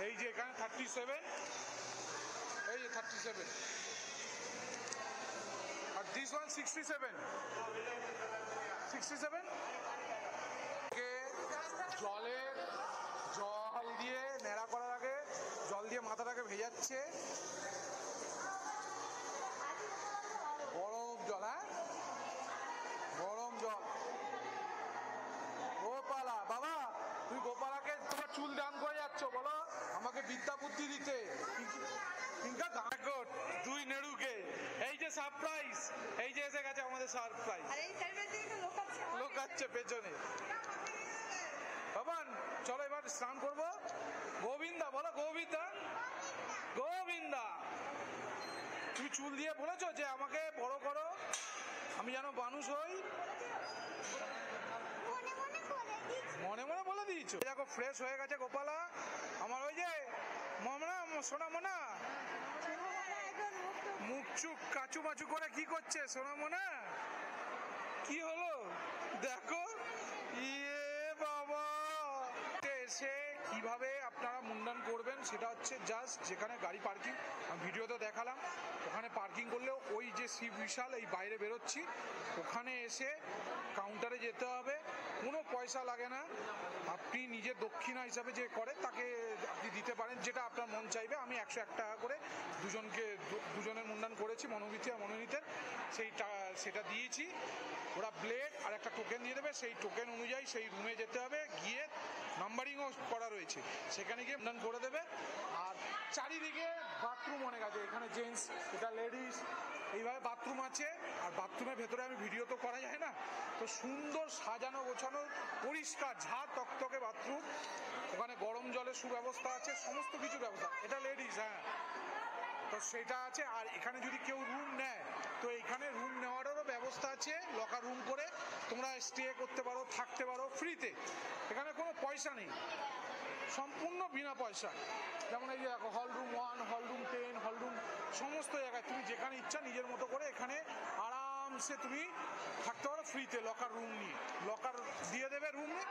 এই যে এখানে 37, এই যে 37, আর দিস ওয়ান 67। জল দিয়ে নেড়া করার আগে জল দিয়ে মাথাটাকে ভেজাচ্ছে। গরম জল, হ্যাঁ গরম জল। গোপালা বাবা, তুই গোপালাকে তোমার চুল দান করে যাচ্ছ, বলো আমাকে বিদ্যা বুদ্ধি দিতে। দুই নেড়ুকে, এই যে সারপ্রাইজ, এই যে এসে গেছে আমাদের সারপ্রাইজ। লোকাচ্ছে পেছনে। বাবান চলো এবার স্নান করবো। গোবিন্দা বলো, গোবিন্দা গোবিন্দা। তুমি চুল দিয়ে বলেছো যে আমাকে বড় করো, আমি যেন মানুষ হই। মনে মনে বলে দিয়েছো। দেখো ফ্রেশ হয়ে গেছে গোপালা আমার। ওই যে মমনা, সোনা মোনা, মুখ চুপ কাচু মাচু করে কি করছে সোনা মোনা? কি হলো দেখো। ইয়ে বাবা, এসে কিভাবে আপনারা মুন্ডন করবেন সেটা হচ্ছে জাস্ট যেখানে গাড়ি পার্কিং আমি ভিডিওতে দেখালাম, ওখানে পার্কিং করলেও ওই যে শিব বিশাল এই বাইরে বেরোচ্ছি, ওখানে এসে কাউন্টারে যেতে হবে। কোনো পয়সা লাগে না, আপনি নিজের দক্ষিণা হিসাবে যে করে তাকে আপনি দিতে পারেন, যেটা আপনার মন চাইবে। আমি 101 টাকা করে দুজনের মুন্ডন করেছি, মনোবিথি আর মনোনীতের। সেটা দিয়েছি। ওরা ব্লেড আর একটা টোকেন দিয়ে দেবে, সেই টোকেন অনুযায়ী সেই রুমে যেতে হবে, গিয়ে নাম্বারিংও করা রয়েছে, সেখানে গিয়ে মুন্ডন করে দেবে। আর চারিদিকে বাথরুম অনেক আছে, এখানে জেন্টস, এটা লেডিস, এইভাবে বাথরুম আছে। আর বাথরুমের ভেতরে আমি ভিডিও তো করা যায় না, তো সুন্দর সাজানো গোছানো পরিষ্কার ঝাঁ তকতকে বাথরুম। ওখানে গরম জলের সুব্যবস্থা আছে, সমস্ত কিছু ব্যবস্থা। এটা লেডিস, হ্যাঁ, তো সেটা আছে। আর এখানে যদি কেউ রুম নেয় তো এখানে রুম নেওয়ারও ব্যবস্থা আছে। লকার রুম করে তোমরা স্টে করতে পারো, থাকতে পারো ফ্রিতে। এখানে কোনো পয়সা নেই, সম্পূর্ণ বিনা পয়সা। যেমন এই যে দেখো hall room 1, hall room 10, hall room সমস্ত জায়গায় তুমি যেখানে ইচ্ছা নিজের মতো করে এখানে আরামসে তুমি থাকতে পারো ফ্রিতে। লকার রুম নিয়ে, লকার দিয়ে দেবে রুমে,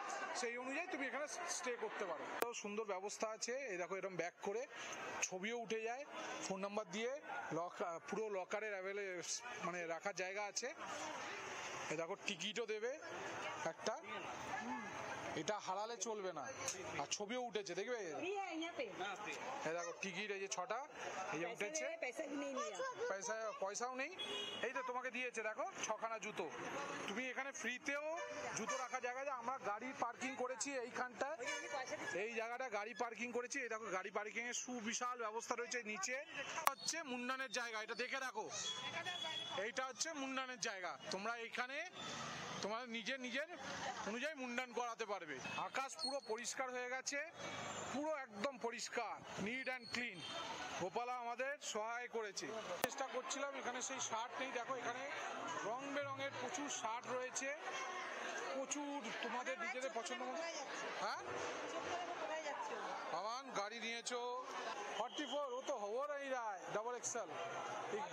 সেই অনুযায়ী তুমি এখানে স্টে করতে পারো। সুন্দর ব্যবস্থা আছে। এই দেখো এরকম ব্যাক করে ছবিও উঠে যায়, ফোন নাম্বার দিয়ে পুরো লকারের মানে রাখার জায়গা আছে। এই দেখো টিকিটও দেবে একটা, এটা হারালে চলবে না। আর ছবিও উঠেছে দেখবে, फ्री है यहाँ पे এই দেখো টিকিট এই যে 6টা এই যে উঠেছে। पैसा भी नहीं लिया পয়সাও নেই, এই তো তোমাকে দিয়েছে দেখো 6খানা জুতো। তুমি এখানে ফ্রিতেও জুতো রাখা জায়গা আছে। আমরা গাড়ি পার্কিং করেছি এইখানটায়, এই জায়গাটা গাড়ি পার্কিং করেছি। এই দেখো গাড়ি পার্কিং এর সুবিশাল ব্যবস্থা রয়েছে। নিচে হচ্ছে মুন্ডানের জায়গা, এটা দেখে রাখো, এইটা হচ্ছে মুন্ডানের জায়গা। তোমরা এইখানে তোমার নিজের অনুযায়ী মুন্ডান করাতে পারবে। আকাশ পুরো পরিষ্কার হয়ে গেছে, পুরো একদম পরিষ্কার, নিট অ্যান্ড ক্লিন। গোপালা আমাদের সহায় করেছে। চেষ্টা করছিলাম, এখানে সেই শার্ট নেই। দেখো এখানে রং বেরঙের প্রচুর শার্ট রয়েছে, প্রচুর তোমাদের নিজেদের পছন্দ মতো। হ্যাঁ আমান गाड़ी নিয়েছো 44, वो तो हो नहीं रहा है डबल एक्सल,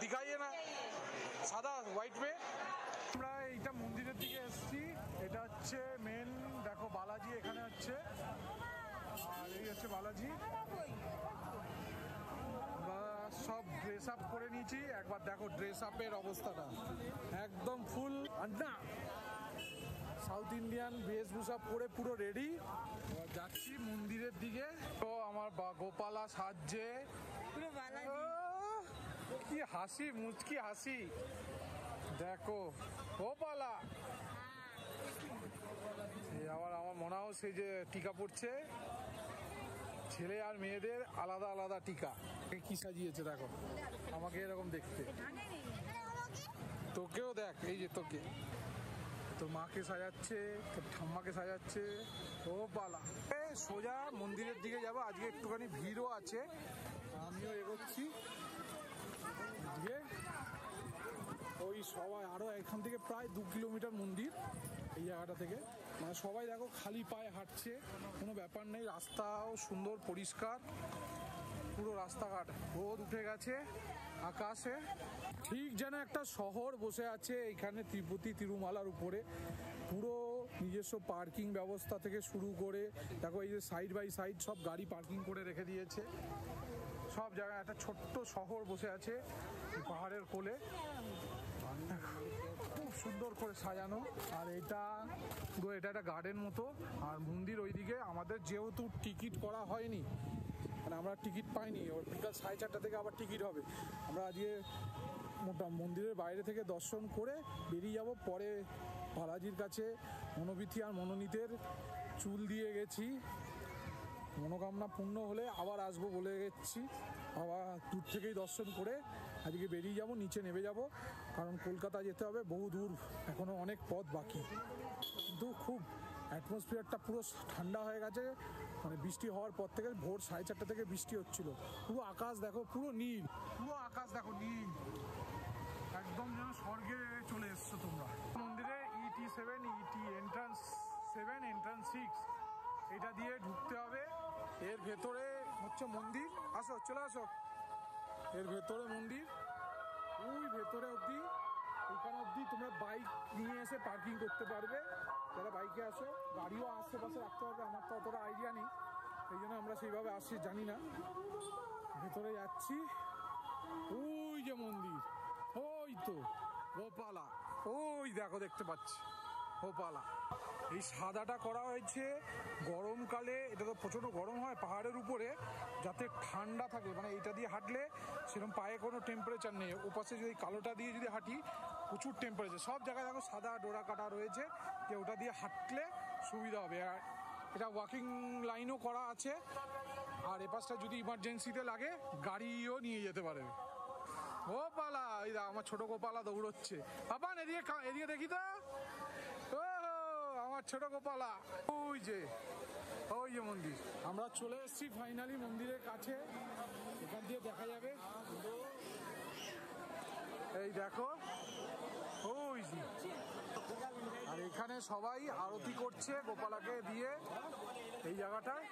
दिखाइए ना সাদা হোয়াইট মে। আমরা এইটা মন্দিরের দিকে এসেছি, এটা হচ্ছে মেন। দেখো বালাজি এখানে হচ্ছে, আর এই হচ্ছে বালাজি। আমরা সব ড্রেস আপ করে নিয়েছি, একবার দেখো ড্রেস আপের অবস্থাটা একদম ফুল আড্ডা সাউথ ইন্ডিয়ান বেশভূষা পরে পুরো রেডি। এবার যাচ্ছি মন্দিরের দিকে। তো আমার গোপালা সাজছে, पूरा बालाजी কি হাসি, মুচকি হাসি দেখো গোপালা। আবার আমার মনে হয় সেই যে টিকা পড়ছে, ছেলে আর মেয়েদের আলাদা আলাদা টিকা। কি সাজিয়েছে দেখো আমাকে এরকম দেখতে। তোকেও দেখ, এই যে তোকে, তোর মাকে সাজাচ্ছে, তোর ঠাম্মাকে সাজাচ্ছে। ও পালা সোজা মন্দিরের দিকে যাবো। আজকে একটুখানি ভিড়ও আছে, আমিও এগোচ্ছি দিয়ে। ওই সবাই আরো এখান থেকে প্রায় 2 কিলোমিটার মন্দির, এই জায়গাটা থেকে। মানে সবাই দেখো খালি পায়ে হাঁটছে, কোনো ব্যাপার নেই। রাস্তাও সুন্দর পরিষ্কার, পুরো রাস্তাঘাট। রোদ উঠে গেছে আকাশে, ঠিক যেন একটা শহর বসে আছে এইখানে তিরুপতি তিরুমালার উপরে। পুরো নিজস্ব পার্কিং ব্যবস্থা থেকে শুরু করে দেখো এই যে সাইড বাই সাইড সব গাড়ি পার্কিং করে রেখে দিয়েছে। সব জায়গায় একটা ছোট্ট শহর বসে আছে পাহাড়ের কোলে, খুব সুন্দর করে সাজানো। আর এটা পুরো এটা একটা গার্ডেন মতো। আর মন্দির ওইদিকে। আমাদের যেহেতু টিকিট করা হয়নি, মানে আমরা টিকিট পাইনি, ওর বিকাল 4:30 থেকে আবার টিকিট হবে। আমরা আজকে মন্দিরের বাইরে থেকে দর্শন করে বেরিয়ে যাব। পরে বালাজির কাছে মনোবিথি আর মনোনীতের চুল দিয়ে গেছি, মনোকামনা পূর্ণ হলে আবার আসবো বলে গেছি। আবার দূর থেকেই দর্শন করে আজকে বেরিয়ে যাব, নিচে নেমে যাব, কারণ কলকাতা যেতে হবে বহু দূর, এখনও অনেক পথ বাকি। কিন্তু খুব অ্যাটমসফিয়ারটা পুরো ঠান্ডা হয়ে গেছে। মানে বৃষ্টি হওয়ার পর থেকে ভোর 4:30 থেকে বৃষ্টি হচ্ছিল। পুরো আকাশ দেখো, পুরো নীল, পুরো আকাশ দেখো নীল, একদম যেন স্বর্গে চলে এসছো তোমরা। মন্দিরে ET7 এন্ট্রান্স 7 এন্ট্রান্স 6 এটা দিয়ে ঢুকতে হবে। এর ভেতরে হচ্ছে মন্দির, আসো চলে আসো। এর ভেতরে মন্দির, ওই ভেতরে অবধি, ওইখানে অবধি তোমরা বাইক নিয়ে এসে পার্কিং করতে পারবে। যারা বাইকে আসো, গাড়িও আশেপাশে রাখতে পারবে। আমার তো অতটা আইডিয়া নেই, এই জন্য আমরা সেইভাবে আসছি, জানি না। ভেতরে যাচ্ছি, ওই যে মন্দির, ওই তো গোপালা, ওই দেখো দেখতে পাচ্ছি গোপালা। এই সাদাটা করা হয়েছে গরমকালে, এটা তো প্রচণ্ড গরম হয় পাহাড়ের উপরে, যাতে ঠান্ডা থাকে। মানে এইটা দিয়ে হাঁটলে সেরকম পায়ে কোনো টেম্পারেচার নেই। ওপাশে যদি কালোটা দিয়ে যদি হাঁটি প্রচুর টেম্পারেচার। সব জায়গায় দেখো সাদা ডোরা কাটা রয়েছে, যে ওটা দিয়ে হাঁটলে সুবিধা হবে। আর এটা ওয়াকিং লাইনও করা আছে। আর এপাশটা যদি ইমার্জেন্সিতে লাগে গাড়িও নিয়ে যেতে পারে। গোপালা, এই দা আমার ছোট গোপালা দৌড়চ্ছে। বাবা এদিকে দেখি তো, ও আমার ছোট গোপালা, ওই যে মন্দির। আমরা চলে এসেছি ফাইনালি মন্দিরের কাছে, এখান দিয়ে দেখা যাবে। এই দেখো ওই যে, আর এখানে সবাই আরতি করছে গোপালাকে দিয়ে এই জায়গাটায়।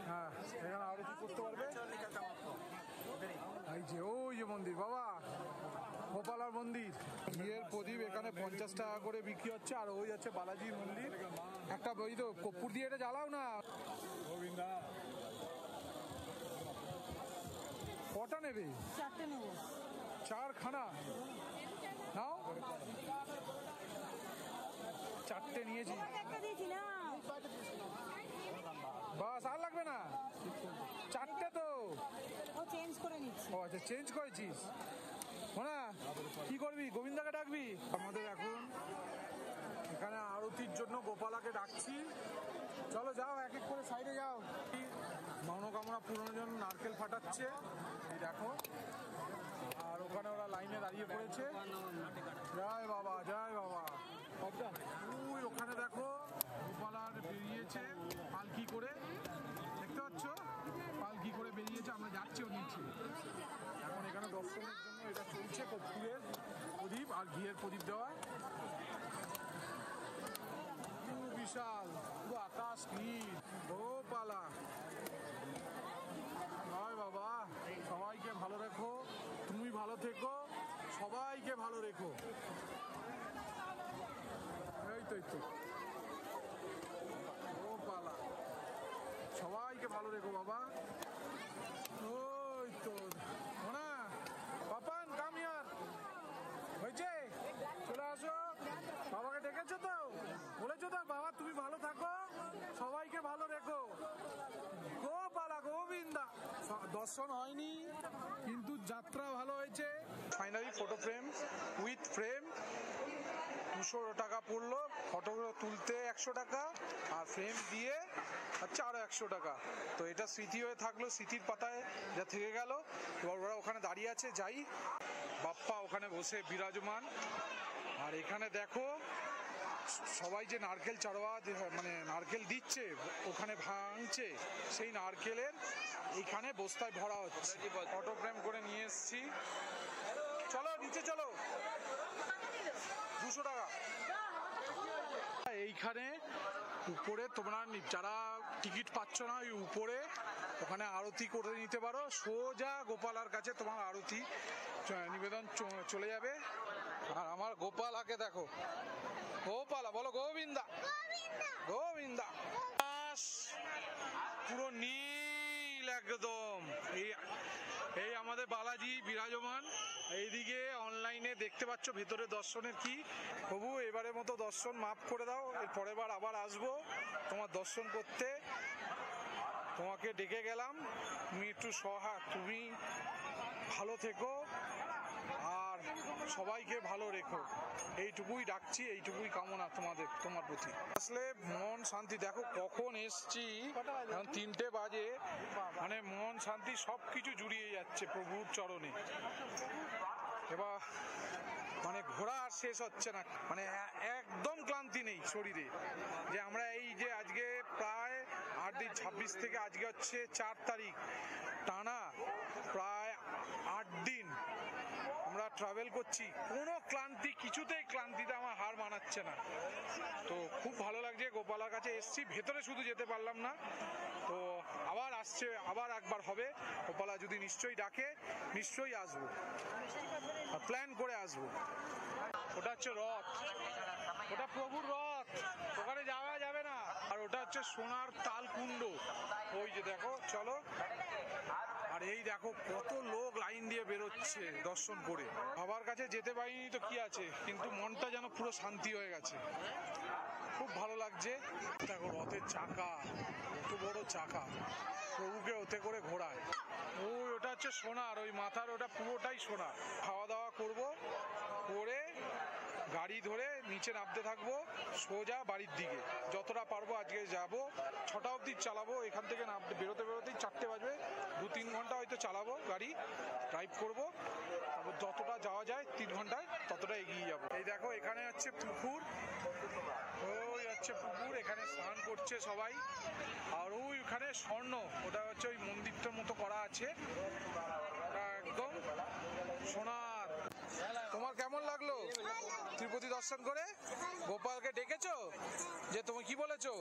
হ্যাঁ, এখানে আরতি করতে পারবে। এই যে ওই যে মন্দির, বাবা গোপালার মন্দির। ঘিয়ের প্রদীপ এখানে 50 টাকা করে বিক্রি হচ্ছে। আর ওই যাচ্ছে বালাজির মন্দির। একটা ওই তো কর্পূর দিয়ে এটা জ্বালাও না। গোবিন্দা, কটা নেবে? 4টে নেবো। 4খানা নাও। 4টে নিয়েছি। একটা দিয়েছিলাম। বাস আর লাগবে না, 4টে তো। ও চেঞ্জ করে নিচ্ছে। ও আচ্ছা, চেঞ্জ করেছিস। না কি করবি, গোবিন্দাকে ডাকবি? আমাদের এখন এখানে আরতির জন্য গোপালাকে ডাকছি। চলো যাও, এক এক করে সাইডে যাও। মনোকামনা পূরণের জন্য নারকেল ফাটাচ্ছে, এই দেখো। আর ওখানে ওরা লাইনে দাঁড়িয়ে পড়েছে। জয় বাবা, জয় বাবা। ওই ওখানে দেখো গোপালার বেরিয়েছে পালকি করে, দেখতে পাচ্ছ? পালকি করে বেরিয়েছে, আমরা যাচ্ছি ওর নিচে। এখন এখানে দর্শনের জন্য এটা চলছে, কর্পূরের প্রদীপ আর ঘিয়ের প্রদীপ দেওয়া। বিশাল পুরো আকাশ নীল। গোপালা, জয় বাবা, সবাইকে ভালো রেখো, তুমি ভালো থেকো, সবাইকে ভালো রেখো। এই তো এই তো গোপালা, সবাইকে ভালো রেখো বাবা। ওই তো না পাপান, কাম হিয়ার। হয়েছে, চলে আসো। বাবাকে ডেকেছো তো, বলেছো তো বাবা তুমি ভালো থাকো, সবাইকে ভালো রেখো। গোপালা, গোবিন্দা। দর্শন হয়নি কিন্তু যাত্রা ভালো হয়েছে। Finally photo frame with frame 200 টাকা পড়লো, ফটোগুলো তুলতে 100 টাকা, আর ফ্রেম দিয়ে আচ্ছা আরো 100 টাকা। তো এটা স্মৃতি হয়ে থাকলো, স্মৃতির পাতায় যা থেকে গেল। এবার ওরা ওখানে দাঁড়িয়ে আছে, যাই। বাপ্পা ওখানে বসে বিরাজমান। আর এখানে দেখো সবাই যে নারকেল চাড়োয়া, মানে নারকেল দিচ্ছে, ওখানে ভাঙছে, সেই নারকেলের এইখানে বস্তায় ভরা হচ্ছে। ফটো ফ্রেম করে নিয়ে এসছি। চলো নিচে চলো, 200 টাকা। এইখানে উপরে তোমরা যারা টিকিট পাচ্ছ না, ওই উপরে ওখানে আরতি করে নিতে পারো। সোজা গোপালার কাছে তোমার আরতি নিবেদন চলে যাবে। আর আমার গোপালাকে দেখো, গোপালা বলো গোবিন্দা, গোবিন্দা। পুরো নীল একদম। এই আমাদের বালাজি বিরাজমান। এইদিকে অনলাইনে দেখতে পাচ্ছ ভেতরে দর্শনের কি। প্রভু এবারের মতো দর্শন মাফ করে দাও, এর পরের বার আবার আসবো তোমার দর্শন করতে। তোমাকে ডেকে গেলাম, তুমি একটু তুমি ভালো থেকো আর সবাইকে ভালো রেখো, এইটুকুই ডাকছি, এইটুকুই কামনা তোমার প্রতি। আসলে মন শান্তি। দেখো কখন এসছি, এখন 3টে বাজে, মানে মন শান্তি সবকিছু জুড়িয়ে যাচ্ছে প্রভুর চরণে। এবার মানে ঘোরা আর শেষ হচ্ছে না, মানে একদম ক্লান্তি নেই শরীরে। যে আমরা এই যে আজকে প্রায় 8 দিন, 26 থেকে আজকে হচ্ছে 4 তারিখ, টানা প্রায় 8 দিন আমরা ট্রাভেল করছি, কোনো ক্লান্তি, কিছুতেই ক্লান্তিতে আমার হার মানাচ্ছে না। তো খুব ভালো লাগছে, গোপালার কাছে এসছি, ভেতরে শুধু যেতে পারলাম না। তো আবার আসছে, আবার একবার হবে, গোপালা যদি নিশ্চয়ই ডাকে নিশ্চয়ই আসবো, আর প্ল্যান করে আসবো। ওটা হচ্ছে রথ, ওটা প্রভুর রথ, ওখানে যাওয়া যাবে না। আর ওটা হচ্ছে সোনার তালকুণ্ড, ওই যে দেখো, চলো। আর এই দেখো কত লোক লাইন দিয়ে বেরোচ্ছে দর্শন করে। বাবার কাছে যেতে পারিনি তো কি আছে, কিন্তু মনটা যেন পুরো শান্তি হয়ে গেছে, খুব ভালো লাগছে। দেখো রথের চাকা, কত বড় চাকা, প্রভুকে ওতে করে ঘোরায়। ওই ওটা হচ্ছে সোনার, ওই মাথার ওটা পুরোটাই সোনা। খাওয়া দাওয়া করবো, করে গাড়ি ধরে নিচে নামতে থাকবো সোজা বাড়ির দিকে। যতটা পারবো আজকে যাবো, 6টা অবধি চালাবো। এখান থেকে নামতে বেরোতে বেরোতেই 4টে বাজবে, 2-3 ঘন্টা হয়তো চালাবো, গাড়ি ড্রাইভ করবো। তারপর যতটা যাওয়া যায় 3 ঘন্টায় ততটা এগিয়ে যাবো। এই দেখো এখানে হচ্ছে পুকুর, ওই হচ্ছে পুকুর, এখানে স্নান করছে সবাই। আর ওইখানে স্বর্ণ, ওটা হচ্ছে ওই মন্দিরটার মতো করা আছে, ওটা একদম সোনার। তোমার কেমন লাগলো তিরুপতি দর্শন করে? গোপালকে ডেকেছো, যে তুমি কি বলেছো?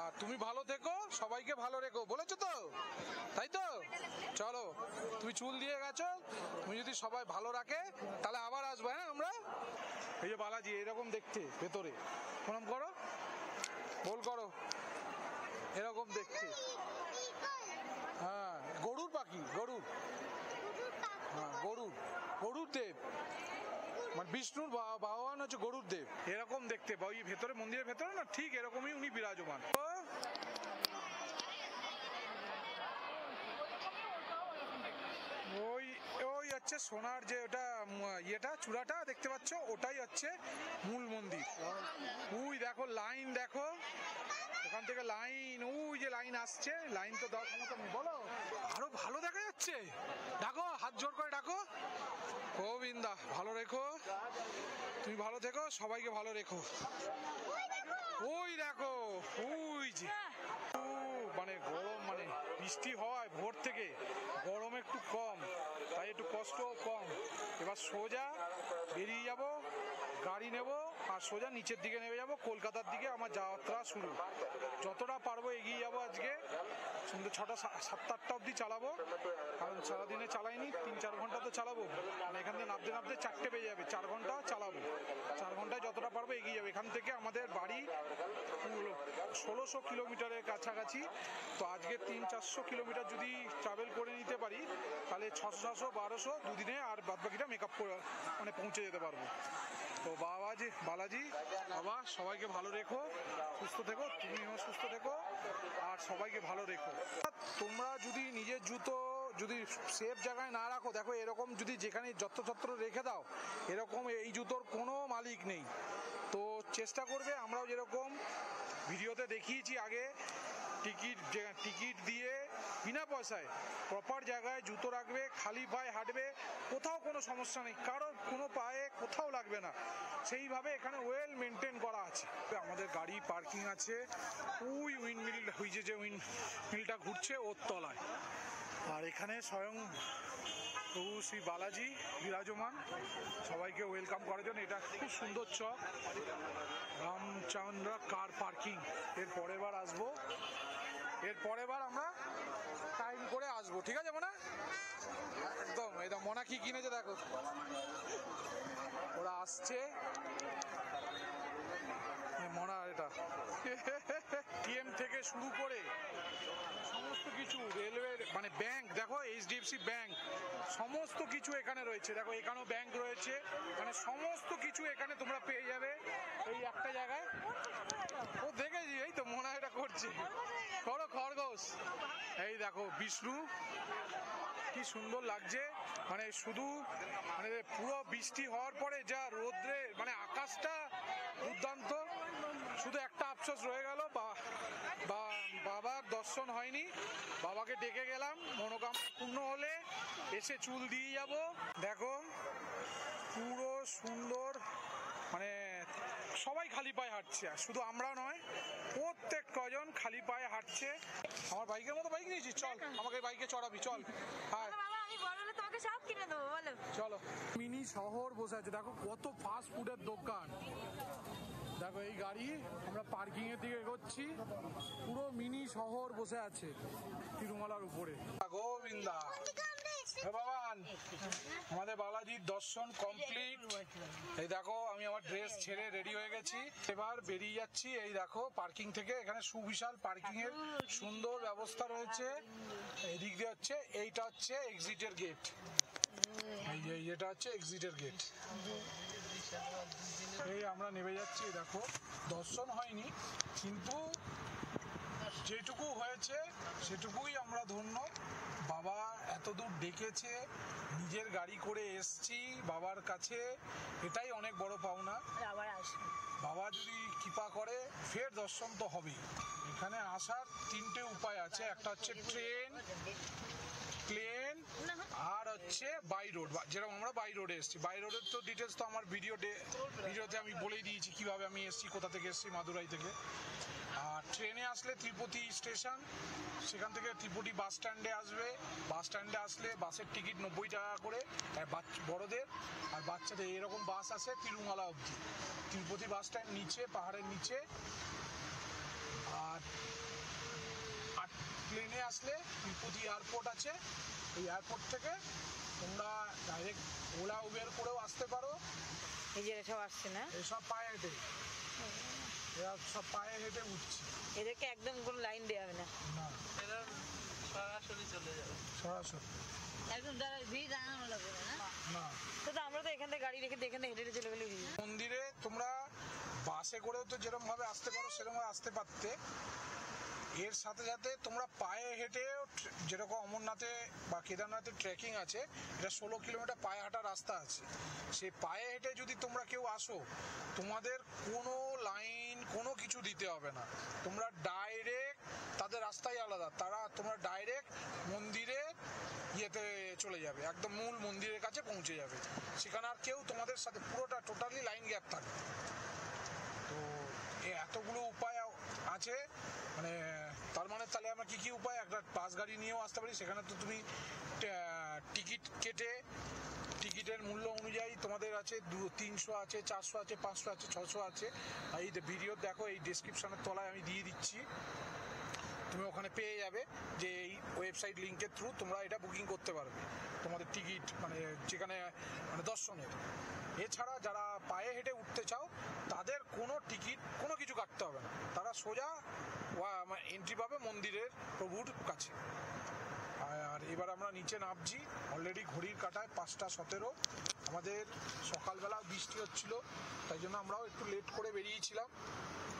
আর তুমি ভালো থেকো, সবাইকে ভালো রেখো বলেছো তো, তাই তো? চলো, তুমি চুল দিয়ে গেছো, তুমি যদি সবাই ভালো রাখে তাহলে আবার আসবো। হ্যাঁ আমরা এই যে বালাজি এরকম দেখতে, ভেতরে প্রণাম করো, বল করো, এরকম দেখতে। হ্যাঁ গরুর পাখি, গরুর, হ্যাঁ গরুর, গরুর দেব। মানে বিষ্ণুর বাহন হচ্ছে গরুর দেব, এরকম দেখতে বা ওই ভেতরে মন্দিরের ভেতরে না ঠিক এরকমই উনি বিরাজমান। ওই ওই হচ্ছে সোনার যে ওটা ইয়েটা চূড়াটা দেখতে পাচ্ছ, ওটাই হচ্ছে মূল মন্দির। ওই দেখো লাইন, দেখো ওখান থেকে লাইন, ওই যে লাইন আসছে, লাইন তো দেওয়ার ক্ষমতা নেই বলো, আরো ভালো দেখা যাচ্ছে। ডাকো, হাত জোর করে ডাকো, গোবিন্দা ভালো রেখো, তুমি ভালো থেকো, সবাইকে ভালো রেখো। ওই দেখো ওই যে মানে গরম, মানে বৃষ্টি হয় ভোর থেকে, গরম একটু কম, তাই একটু কষ্ট কম। এবার সোজা বেরিয়ে যাব, গাড়ি নেব আর সোজা নিচের দিকে নেমে যাব, কলকাতার দিকে আমার যাত্রা শুরু। যতটা পারবো এগিয়ে যাবো আজকে, সন্ধ্যে 6টা 7টা 8টা অবধি চালাবো, কারণ সারাদিনে চালাইনি, 3-4 ঘন্টা তো চালাবো, মানে এখান থেকে নামতে নামতে 4টে বেজে যাবে, 4 ঘন্টা চালাবো, 4 ঘন্টায় যতটা পারবো এগিয়ে যাবে। এখান থেকে আমাদের বাড়ি 1600 কিলোমিটারের কাছাকাছি, তো আজকে 300-400 কিলোমিটার যদি ট্রাভেল করে নিতে পারি তাহলে 600-700-1200 দুদিনে আর বাদবাকিটা মেকআপ করে মানে পৌঁছে যেতে পারবো। তো বালাজি বাবা সবাইকে ভালো রেখো, সুস্থ থেকো, তুমিও সুস্থ থেকো আর সবাইকে ভালো রেখো। তোমরা যদি নিজের জুতো যদি সেফ জায়গায় না রাখো, দেখো এরকম যদি যেখানে যত্রতত্র রেখে দাও, এরকম এই জুতোর কোনো মালিক নেই। তো চেষ্টা করবে, আমরাও যেরকম ভিডিওতে দেখিয়েছি আগে, টিকিট দিয়ে বিনা পয়সায় প্রপার জায়গায় জুতো রাখবে, খালি পায়ে হাঁটবে, কোথাও কোনো সমস্যা নেই, কারোর কোনো পায়ে কোথাও লাগবে না, সেইভাবে এখানে ওয়েল মেনটেন করা আছে। আমাদের গাড়ি পার্কিং আছে ওই উইন্ডমিল, ওই যে উইন্ডমিলটা ঘুরছে ওর তলায়, আর এখানে স্বয়ং প্রভু শ্রী বালাজি বিরাজমান, সবাইকে ওয়েলকাম করার জন্য। এটা খুব সুন্দর চক, রামচন্দ্র কার পার্কিং। এর পরের বার আসবো, এর পরের বার আমরা টাইম করে আসবো, ঠিক আছে মনা? একদম একদম। মনা কি কিনেছে দেখো, ওরা আসছে মনা, এটা টিএম থেকে শুরু করে সমস্ত কিছু, রেলওয়ের মানে ব্যাংক, দেখো এইচডিএফসি ব্যাংক, সমস্ত কিছু এখানে রয়েছে। দেখো এখানেও ব্যাংক রয়েছে, মানে সমস্ত কিছু এখানে তোমরা পেয়ে যাবে এই একটা জায়গায়। ও দেখেছি, এই তো মনে হয় এটা করছে, করো খরগোশ। এই দেখো বিষ্ণু, কি সুন্দর লাগছে, মানে শুধু মানে পুরো বৃষ্টি হওয়ার পরে যা রোদ্রে, মানে আকাশটা দুর্দান্ত। শুধু একটা আফসোস রয়ে গেল, বাবার দর্শন হয়নি, বাবাকে ডেকে গেলাম, মনোকামনা পূর্ণ হলে এসে চুল দিয়ে যাব। দেখো পুরো সুন্দর, মানে সবাই খালি পায়ে হাঁটছে, আর শুধু আমরা নয়, প্রত্যেক কজন খালি পায়ে হাঁটছে। আমার বাইকের মতো বাইক নিয়েছিস, চল আমাকে বাইকে চড়াবি, চল। হ্যাঁ আমি বড় হলে তোমাকে সব কিনে দেবো, বলো। চলো। মিনি শহর বসে আছে, দেখো কত ফাস্ট ফুডের দোকান। দেখো এই গাড়ি আমরা পার্কিং এর দিকে এগোচ্ছি, পুরো মিনি শহর বসে আছে তিরুমালার উপরে। গোবিন্দা ভগবান, আমাদের বালাজির দর্শন কমপ্লিট। এই দেখো আমি আমার ড্রেস ছেড়ে রেডি হয়ে গেছি, এবার বেরিয়ে যাচ্ছি। এই দেখো পার্কিং থেকে, এখানে সুবিশাল পার্কিং এর সুন্দর ব্যবস্থা রয়েছে। এদিক দিয়ে হচ্ছে, এইটা হচ্ছে এক্সিটের গেট, এটা হচ্ছে এক্সিটের গেট। এই আমরা নেমে যাচ্ছি, দেখো দর্শন হয়নি, কিন্তু যেটুকু হয়েছে সেটুকুই আমরা ধন্য। বাবা এত দূর ডেকেছে, নিজের গাড়ি করে এসছি বাবার কাছে, এটাই অনেক বড় পাওনা। আবার আসবো, বাবা যদি কৃপা করে ফের দর্শন তো হবেই। এখানে আসার 3টে উপায় আছে, একটা হচ্ছে ট্রেন, প্লেন আর হচ্ছে বাই রোড, যেরকম আমরা বাই রোডে এসেছি। বাই রোডের তো ডিটেলস তো আমার ভিডিওতে আমি বলেই দিয়েছি কিভাবে আমি এসেছি, কোথা থেকে এসেছি, মাদুরাই থেকে। আর ট্রেনে আসলে তিরুপতি স্টেশন, সেখান থেকে তিরুপতি বাস স্ট্যান্ডে আসবে। বাস স্ট্যান্ডে আসলে বাসের টিকিট 90 টাকা করে বড়দের, আর বাচ্চাদের এরকম বাস আসে তিরুমালা অবধি, তিরুপতি বাস স্ট্যান্ড নিচে, পাহাড়ের নিচে। আর প্লেনে আসলে তিরুপতি এয়ারপোর্ট আছে, ওই এয়ারপোর্ট থেকে তোমরা ডাইরেক্ট ওলা উবের করেও আসতে পারো। এই যে সব আসছে না, এসব পায়ে হেঁটে, এরা সব পায়ে হেঁটে উঠছে, এদেরকে একদম কোনো লাইন দেওয়া হবে না, না এরা সরাসরি চলে যাবে। সরাসরি। একদম দাঁড়া ভিড় দাঁড়ানো লাগবে না না তো আমরা তো এখান থেকে গাড়ি রেখে এখান থেকে হেঁটে হেঁটে চলে গেলে মন্দিরে তোমরা বাসে করেও তো যেরকম ভাবে আসতে পারো সেরকম ভাবে আসতে পারতে। এর সাথে সাথে তোমরা পায়ে হেঁটে যেরকম অমরনাথে বা কেদারনাথে ট্রেকিং আছে, এটা 16 কিলোমিটার পায়ে হাঁটা রাস্তা আছে। সেই পায়ে হেঁটে যদি তোমরা কেউ আসো, তোমাদের কোনো লাইন কোনো কিছু দিতে হবে না, তোমরা ডাইরেক্ট তাদের রাস্তাই আলাদা, তোমরা ডাইরেক্ট মন্দিরে ইয়েতে চলে যাবে, একদম মূল মন্দিরের কাছে পৌঁছে যাবে। সেখানে আর কেউ তোমাদের সাথে পুরোটা টোটালি লাইন গ্যাপ থাকবে। তো এতগুলো উপায় আছে, মানে তার মানে তাহলে আমরা কি কি উপায়, একটা বাস গাড়ি নিয়েও আসতে পারি। সেখানে তো তুমি টিকিট কেটে টিকিটের মূল্য অনুযায়ী তোমাদের আছে 300 আছে, 400 আছে, 500 আছে, 600 আছে। এই ভিডিও দেখো, এই ডেসক্রিপশনের তলায় আমি দিয়ে দিচ্ছি, তুমি ওখানে পেয়ে যাবে যে এই ওয়েবসাইট লিঙ্কের থ্রু তোমরা এটা বুকিং করতে পারবে তোমাদের টিকিট, মানে যেখানে মানে দর্শনের। এছাড়া যারা পায়ে হেঁটে উঠতে চাও তাদের কোনো টিকিট কোনো কিছু কাটতে হবে না, তারা সোজা এন্ট্রি পাবে মন্দিরের প্রভুর কাছে। আর এবার আমরা নিচে নামছি, অলরেডি ঘড়ির কাঁটায় 5:17। আমাদের সকালবেলা বৃষ্টি হচ্ছিল, তাই জন্য আমরাও একটু লেট করে বেরিয়েছিলাম।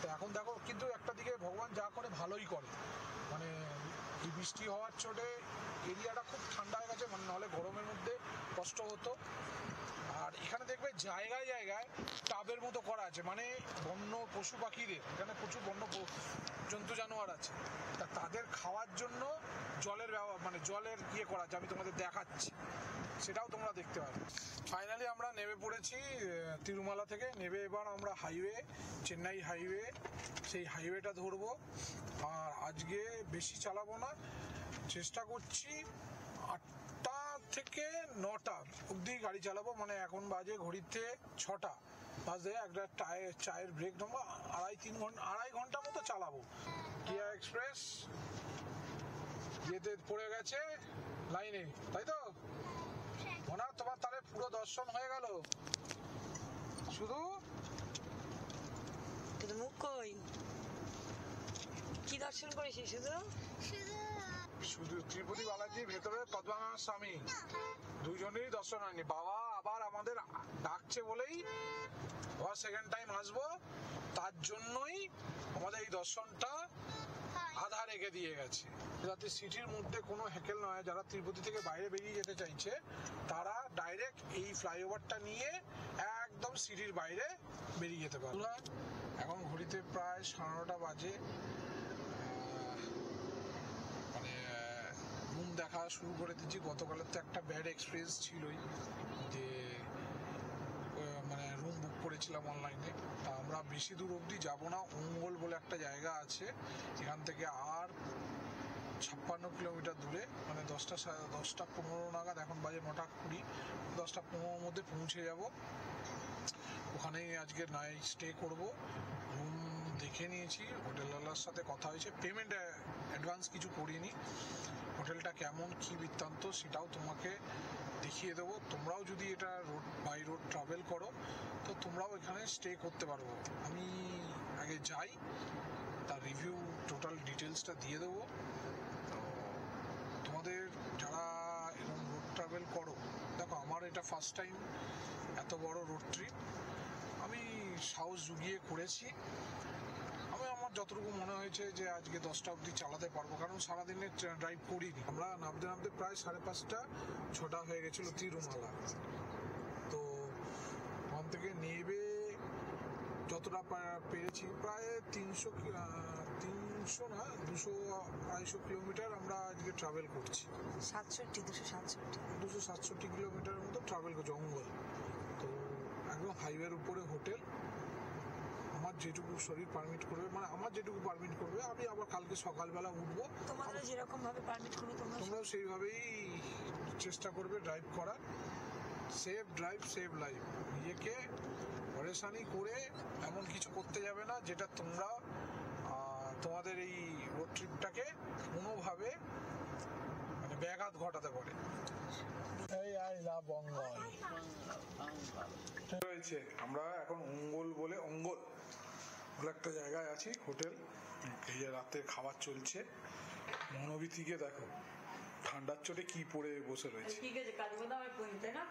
তো এখন দেখো, কিন্তু একটা দিকে ভগবান যা করে ভালোই করে, মানে এই বৃষ্টি হওয়ার চোটে এরিয়াটা খুব ঠান্ডা হয়ে গেছে, মানে নাহলে গরমের মধ্যে কষ্ট হতো। আর এখানে দেখবে জায়গায় জায়গায় টাবের মতো করা আছে, মানে বন্য পশু পাখিদের, এখানে প্রচুর বন্য জন্তু জানোয়ার আছে, তা তাদের খাওয়ার জন্য জলের মানে জলের ইয়ে করা আছে, আমি তোমাদের দেখাচ্ছি, সেটাও তোমরা দেখতে পাবে। ফাইনালি আমরা নেমে পড়েছি তিরুমালা থেকে। নেমে এবার আমরা হাইওয়ে, চেন্নাই হাইওয়ে, সেই হাইওয়েটা ধরবো। আর আজকে বেশি চালাবো না, চেষ্টা করছি 8টা থেকে 9টা অবধি গাড়ি চালাবো, মানে এখন বাজে ঘড়িতে 6টা বাজে। একটা চায়ের ব্রেক নেবো, 2.5 ঘন্টা মতো চালাবো। কিয়া এক্সপ্রেস ইয়েতে পড়ে গেছে লাইনে, তাই তো মনে হয় তোমার তাহলে পুরো দর্শন হয়ে গেল। শুধু মুখ কই কি দর্শন করেছি? শুধু তিরুপতি বালাজির ভেতরে পদ্মনাভ স্বামী দুজনেরই দর্শন হয়নি। বাবা আবার আমাদের ডাকছে বলেই আবার সেকেন্ড টাইম আসবো, তার জন্যই আমাদের এই দর্শনটা আধা রেখে দিয়ে গেছে, যাতে সিটির মধ্যে কোনো হেকেল নয়। যারা তিরুপতি থেকে বাইরে বেরিয়ে যেতে চাইছে তারা ডাইরেক্ট এই ফ্লাইওভারটা নিয়ে একদম সিটির বাইরে বেরিয়ে যেতে পারে। এখন ঘড়িতে প্রায় 9:30 বাজে, মানে রুম দেখা শুরু করে দিচ্ছি। গতকালের তো একটা ব্যাড এক্সপিরিয়েন্স ছিলই, যে মানে রুম বুক করেছিলাম অনলাইনে। তা আমরা বেশি দূর অবধি যাব না, অঙ্গল বলে একটা জায়গা আছে, এখান থেকে আর 56 কিলোমিটার দূরে, মানে 10:15 নাগাদ, এখন বাজে 9:20, 10:15 মধ্যে পৌঁছে যাব। ওখানেই আজকে নাইট স্টে করব। রুম দেখে নিয়েছি, হোটেলওয়ালার সাথে কথা হয়েছে, পেমেন্ট অ্যাডভান্স কিছু করিনি। হোটেলটা কেমন কি বৃত্তান্ত সেটাও তোমাকে দেখিয়ে দেবো। তোমরাও যদি এটা রোড বাই রোড ট্রাভেল করো তো তোমরাও এখানে স্টে করতে পারবো। আমি আগে যাই, তার রিভিউ টোটাল ডিটেলসটা দিয়ে দেবো। তো তোমাদের যারা এরকম রোড ট্রাভেল করো, দেখো আমার এটা ফার্স্ট টাইম এত বড় রোড ট্রিপ, আমি সাহস জুগিয়ে করেছি। আমার যতটুকু মনে হয়েছে যে আজকে 10টা অবধি চালাতে পারবো, কারণ সারাদিনে ড্রাইভ করিনি। আমরা নামতে নামতে প্রায় 5:30 6টা হয়ে গেছিল তিরুমালা। তো ওখান থেকে নেবে যতটা পেরেছি, প্রায় 300 না 200-250 কিলোমিটার আমরা আজকে ট্রাভেল করছি। 267 কিলোমিটার মতো ট্রাভেল করছি জঙ্গল। তো একদম হাইওয়ের উপরে হোটেল। আমার যেটুকু শরীর পারমিট করবে, মানে আমার যেটুকু পারমিট করবে, আমি আবার কালকে সকালবেলা উঠবো। তোমাদের যেরকম ভাবে পারমিট করবে তোমরাও সেইভাবেই চেষ্টা করবে ড্রাইভ করার। Safe drive save life. নিজেকে পরেশানি করে এমন কিছু করতে যাবে না যেটা তোমরা তোমাদের এই রোড ট্রিপটাকে কোনোভাবে মানে ব্যাঘাত ঘটাতে পারে। এই আই লাভ বেঙ্গল রয়েছে। আমরা এখন অঙ্গল বলে একটা জায়গায় আছি, হোটেল। এই যে রাতে খাবার চলছে, মনোভীতিকে দেখো, ঠান্ডার চোটে কি পরে বসে রয়েছে। ঠিক আছে, কাজু বাদাম আর পনির, তাই না?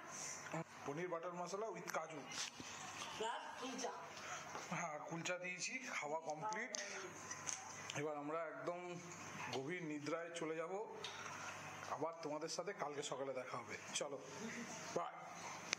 পনির বাটার মশলা উইথ কাজু। প্লাস কুলচা। হ্যাঁ, কুলচা দিয়েছি, খাওয়া কমপ্লিট। এবার আমরা একদম গভীর নিদ্রায় চলে যাব। আবার তোমাদের সাথে কালকে সকালে দেখা হবে। চলো, বাই।